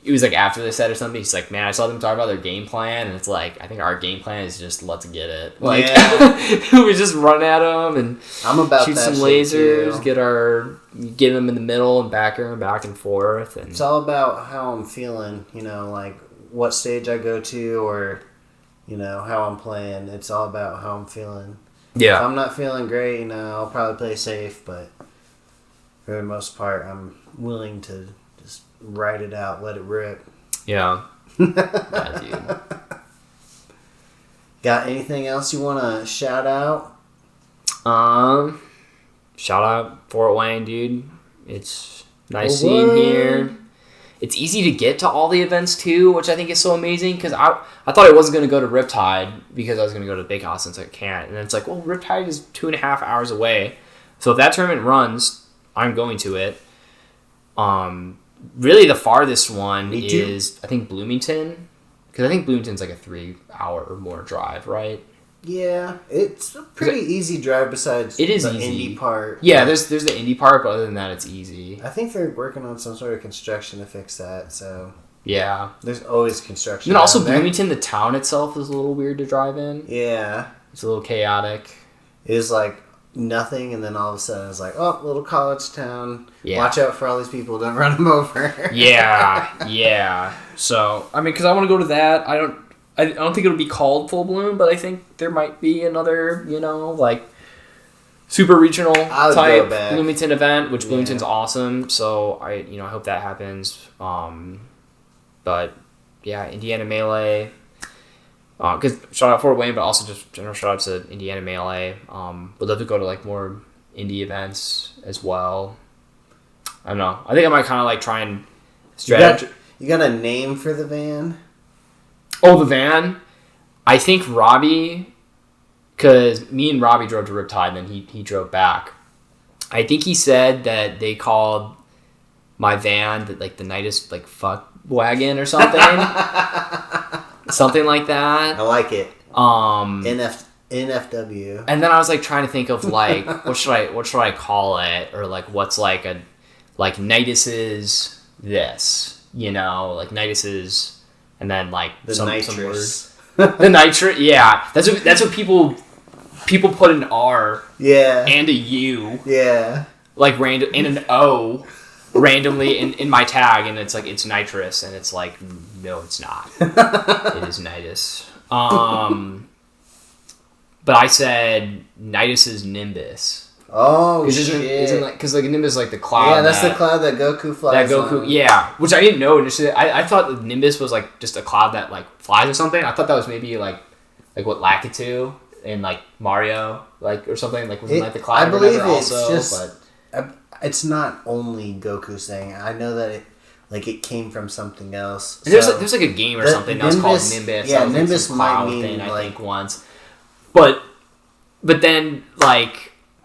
it was like after the set or something, he's like, man, I saw them talk about their game plan, and it's like, I think our game plan is just let's get it. Like, we just run at them and shoot some lasers, get them in the middle and back and forth. And it's all about how I'm feeling, like what stage I go to or, how I'm playing. It's all about how I'm feeling. Yeah. If I'm not feeling great, I'll probably play safe, but for the most part, I'm willing to just ride it out, let it rip. Yeah. Yeah, dude. Got anything else you want to shout out? Shout out Fort Wayne, dude. It's nice seeing here. It's easy to get to all the events too, which I think is so amazing, because I thought I wasn't going to go to Riptide because I was going to go to Big House since I can't. And then it's like, well, Riptide is 2.5 hours away. So if that tournament runs, I'm going to it. Really the farthest one is, I think, Bloomington. Because I think Bloomington's like a 3-hour or more drive, right? Yeah, it's a pretty easy drive besides the indie part. Yeah, there's the indie part, but other than that, it's easy. I think they're working on some sort of construction to fix that, so... Yeah. There's always construction. And then also Bloomington, the town itself, is a little weird to drive in. Yeah. It's a little chaotic. It was like nothing, and then all of a sudden it's like, oh, little college town. Yeah. Watch out for all these people, don't run them over. Yeah. So, I mean, because I want to go to that. I don't think it'll be called Full Bloom, but I think there might be another, like super regional type Bloomington event, which Bloomington's awesome. So I hope that happens. But yeah, Indiana Melee. Because shout out Fort Wayne, but also just general shout out to Indiana Melee. Would love to go to like more indie events as well. I don't know. I think I might kind of like try and strategize. You got a name for the van? Oh, the van? I think Robbie, because me and Robbie drove to Riptide, and then he drove back. I think he said that they called my van, the Nitus fuck wagon or something, something like that. I like it. NFW. And then I was trying to think of what should I call it, or what's Nitus's this, Nitus's, and then the some nitrous. The nitrous, yeah. That's what people put an R, yeah, and a U, yeah, random, and an O randomly in my tag, and it's it's nitrous, and it's no, it's not. It is Nitus. But I said Nitus's Nimbus. Oh, shit. Because Nimbus is the cloud. Yeah, that's the cloud that Goku flies on. Yeah. Which I didn't know initially. I thought the Nimbus was just a cloud that flies or something. I thought that was maybe what Lakitu in Mario, or something. Wasn't the cloud? I believe it's also, just. But it's not only Goku saying. I know that it. It came from something else. So there's a game or something that was called Nimbus. Yeah, Nimbus might mean thing, I think once. But then I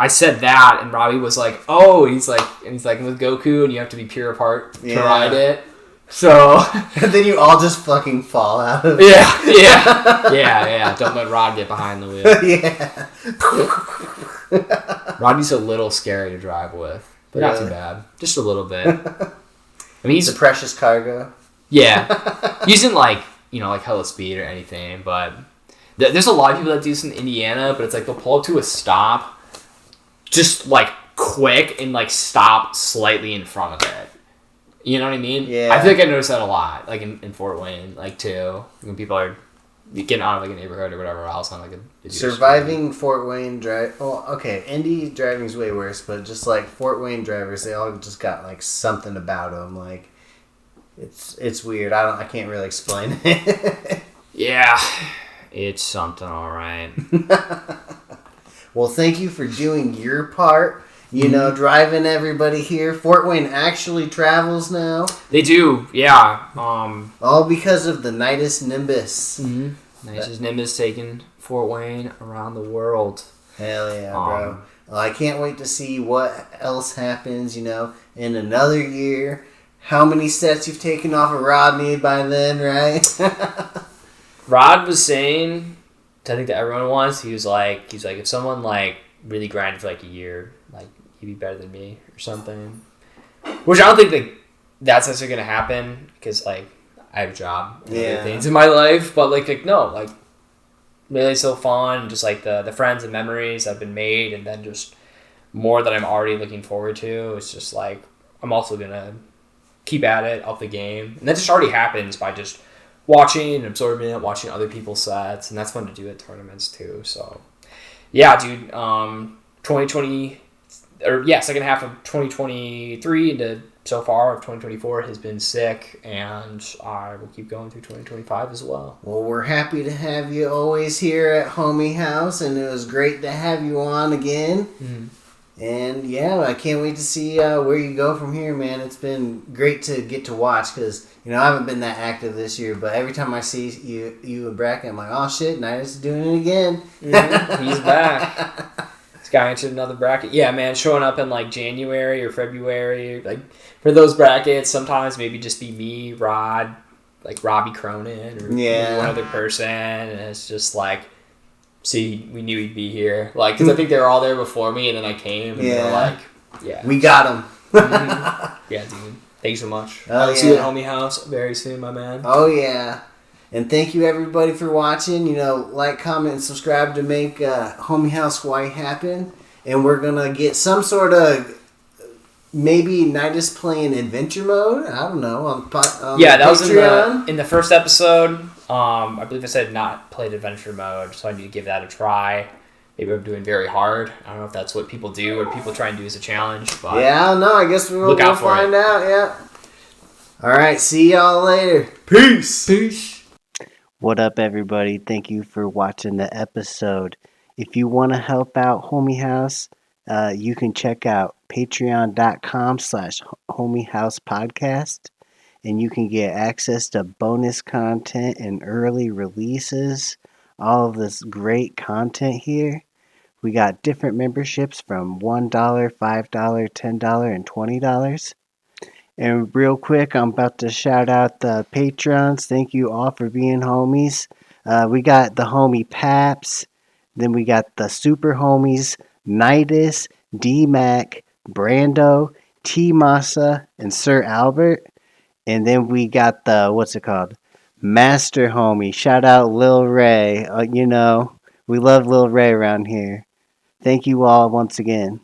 said that, and Robbie was oh, he's with Goku, and you have to be pure apart to ride it. So and then you all just fucking fall out of it. Yeah. Don't let Rod get behind the wheel. Yeah. Rodney's a little scary to drive with, but not too bad. Just a little bit. I mean, he's a precious cargo. Yeah, he's in hella speed or anything, but there's a lot of people that do this in Indiana, but it's they'll pull up to a stop, just quick, and stop slightly in front of it. You know what I mean? Yeah. I feel I noticed that a lot, in Fort Wayne, too, when people are getting out of a neighborhood or whatever else on a surviving Fort Wayne drive. Well, okay, Indy driving's way worse, but just Fort Wayne drivers, they all just got something about them. It's weird. I can't really explain it. Yeah, it's something, all right. Well, thank you for doing your part. Driving everybody here. Fort Wayne actually travels now. They do, yeah. All because of the Nitus Nimbus. Mm-hmm. Nitus Nimbus taking Fort Wayne around the world. Hell yeah, bro. Well, I can't wait to see what else happens, in another year. How many sets you've taken off of Rodney by then, right? Rod was saying, I think to everyone once, he was like, if someone really grinded for a year, he'd be better than me or something. Which I don't think that's necessarily gonna happen, because I have a job and other things in my life. But no, really so fun. Just the friends and memories that have been made, and then just more that I'm already looking forward to. It's just I'm also gonna keep at it, up the game, and that just already happens by just watching and absorbing it, watching other people's sets, and that's fun to do at tournaments too. So, yeah, dude, 2020, second half of 2023 into so far of 2024 has been sick, and I will keep going through 2025 as well. Well, we're happy to have you always here at Homie House, and it was great to have you on again. Mm-hmm. And yeah, I can't wait to see where you go from here, man. It's been great to get to watch, because I haven't been that active this year, but every time I see you in bracket, I'm like, oh shit, Nitus is doing it again. Mm-hmm. He's back. This guy entered another bracket. Yeah, man, showing up in January or February, for those brackets, sometimes maybe just be me, Rod, Robbie Cronin, or one other person, and it's just see, we knew he'd be here. Because I think they were all there before me, and then I came, and they're yeah. We got him. Mm-hmm. Yeah, dude. Thanks so much. I'll see you at Homie House very soon, my man. Oh, yeah. And thank you, everybody, for watching. Like, comment, and subscribe to make Homie House Hawaii happen. And we're going to get some sort of, maybe Nitus playing adventure mode. I don't know. On that was in the first episode. I believe I said not played adventure mode, so I need to give that a try. Maybe I'm doing very hard. I don't know if that's what people do or people try and do as a challenge. But yeah, I don't know. I guess we'll find out. Yeah. All right. See y'all later. Peace. What up, everybody? Thank you for watching the episode. If you want to help out Homie House, you can check out patreon.com/homiehousepodcast. And you can get access to bonus content and early releases. All of this great content here. We got different memberships from $1, $5, $10, and $20. And real quick, I'm about to shout out the patrons. Thank you all for being homies. We got the homie Paps. Then we got the super homies Nitus, D Mac, Brando, T Massa, and Sir Albert. And then we got the, what's it called? Master homie. Shout out Lil Ray. We love Lil Ray around here. Thank you all once again.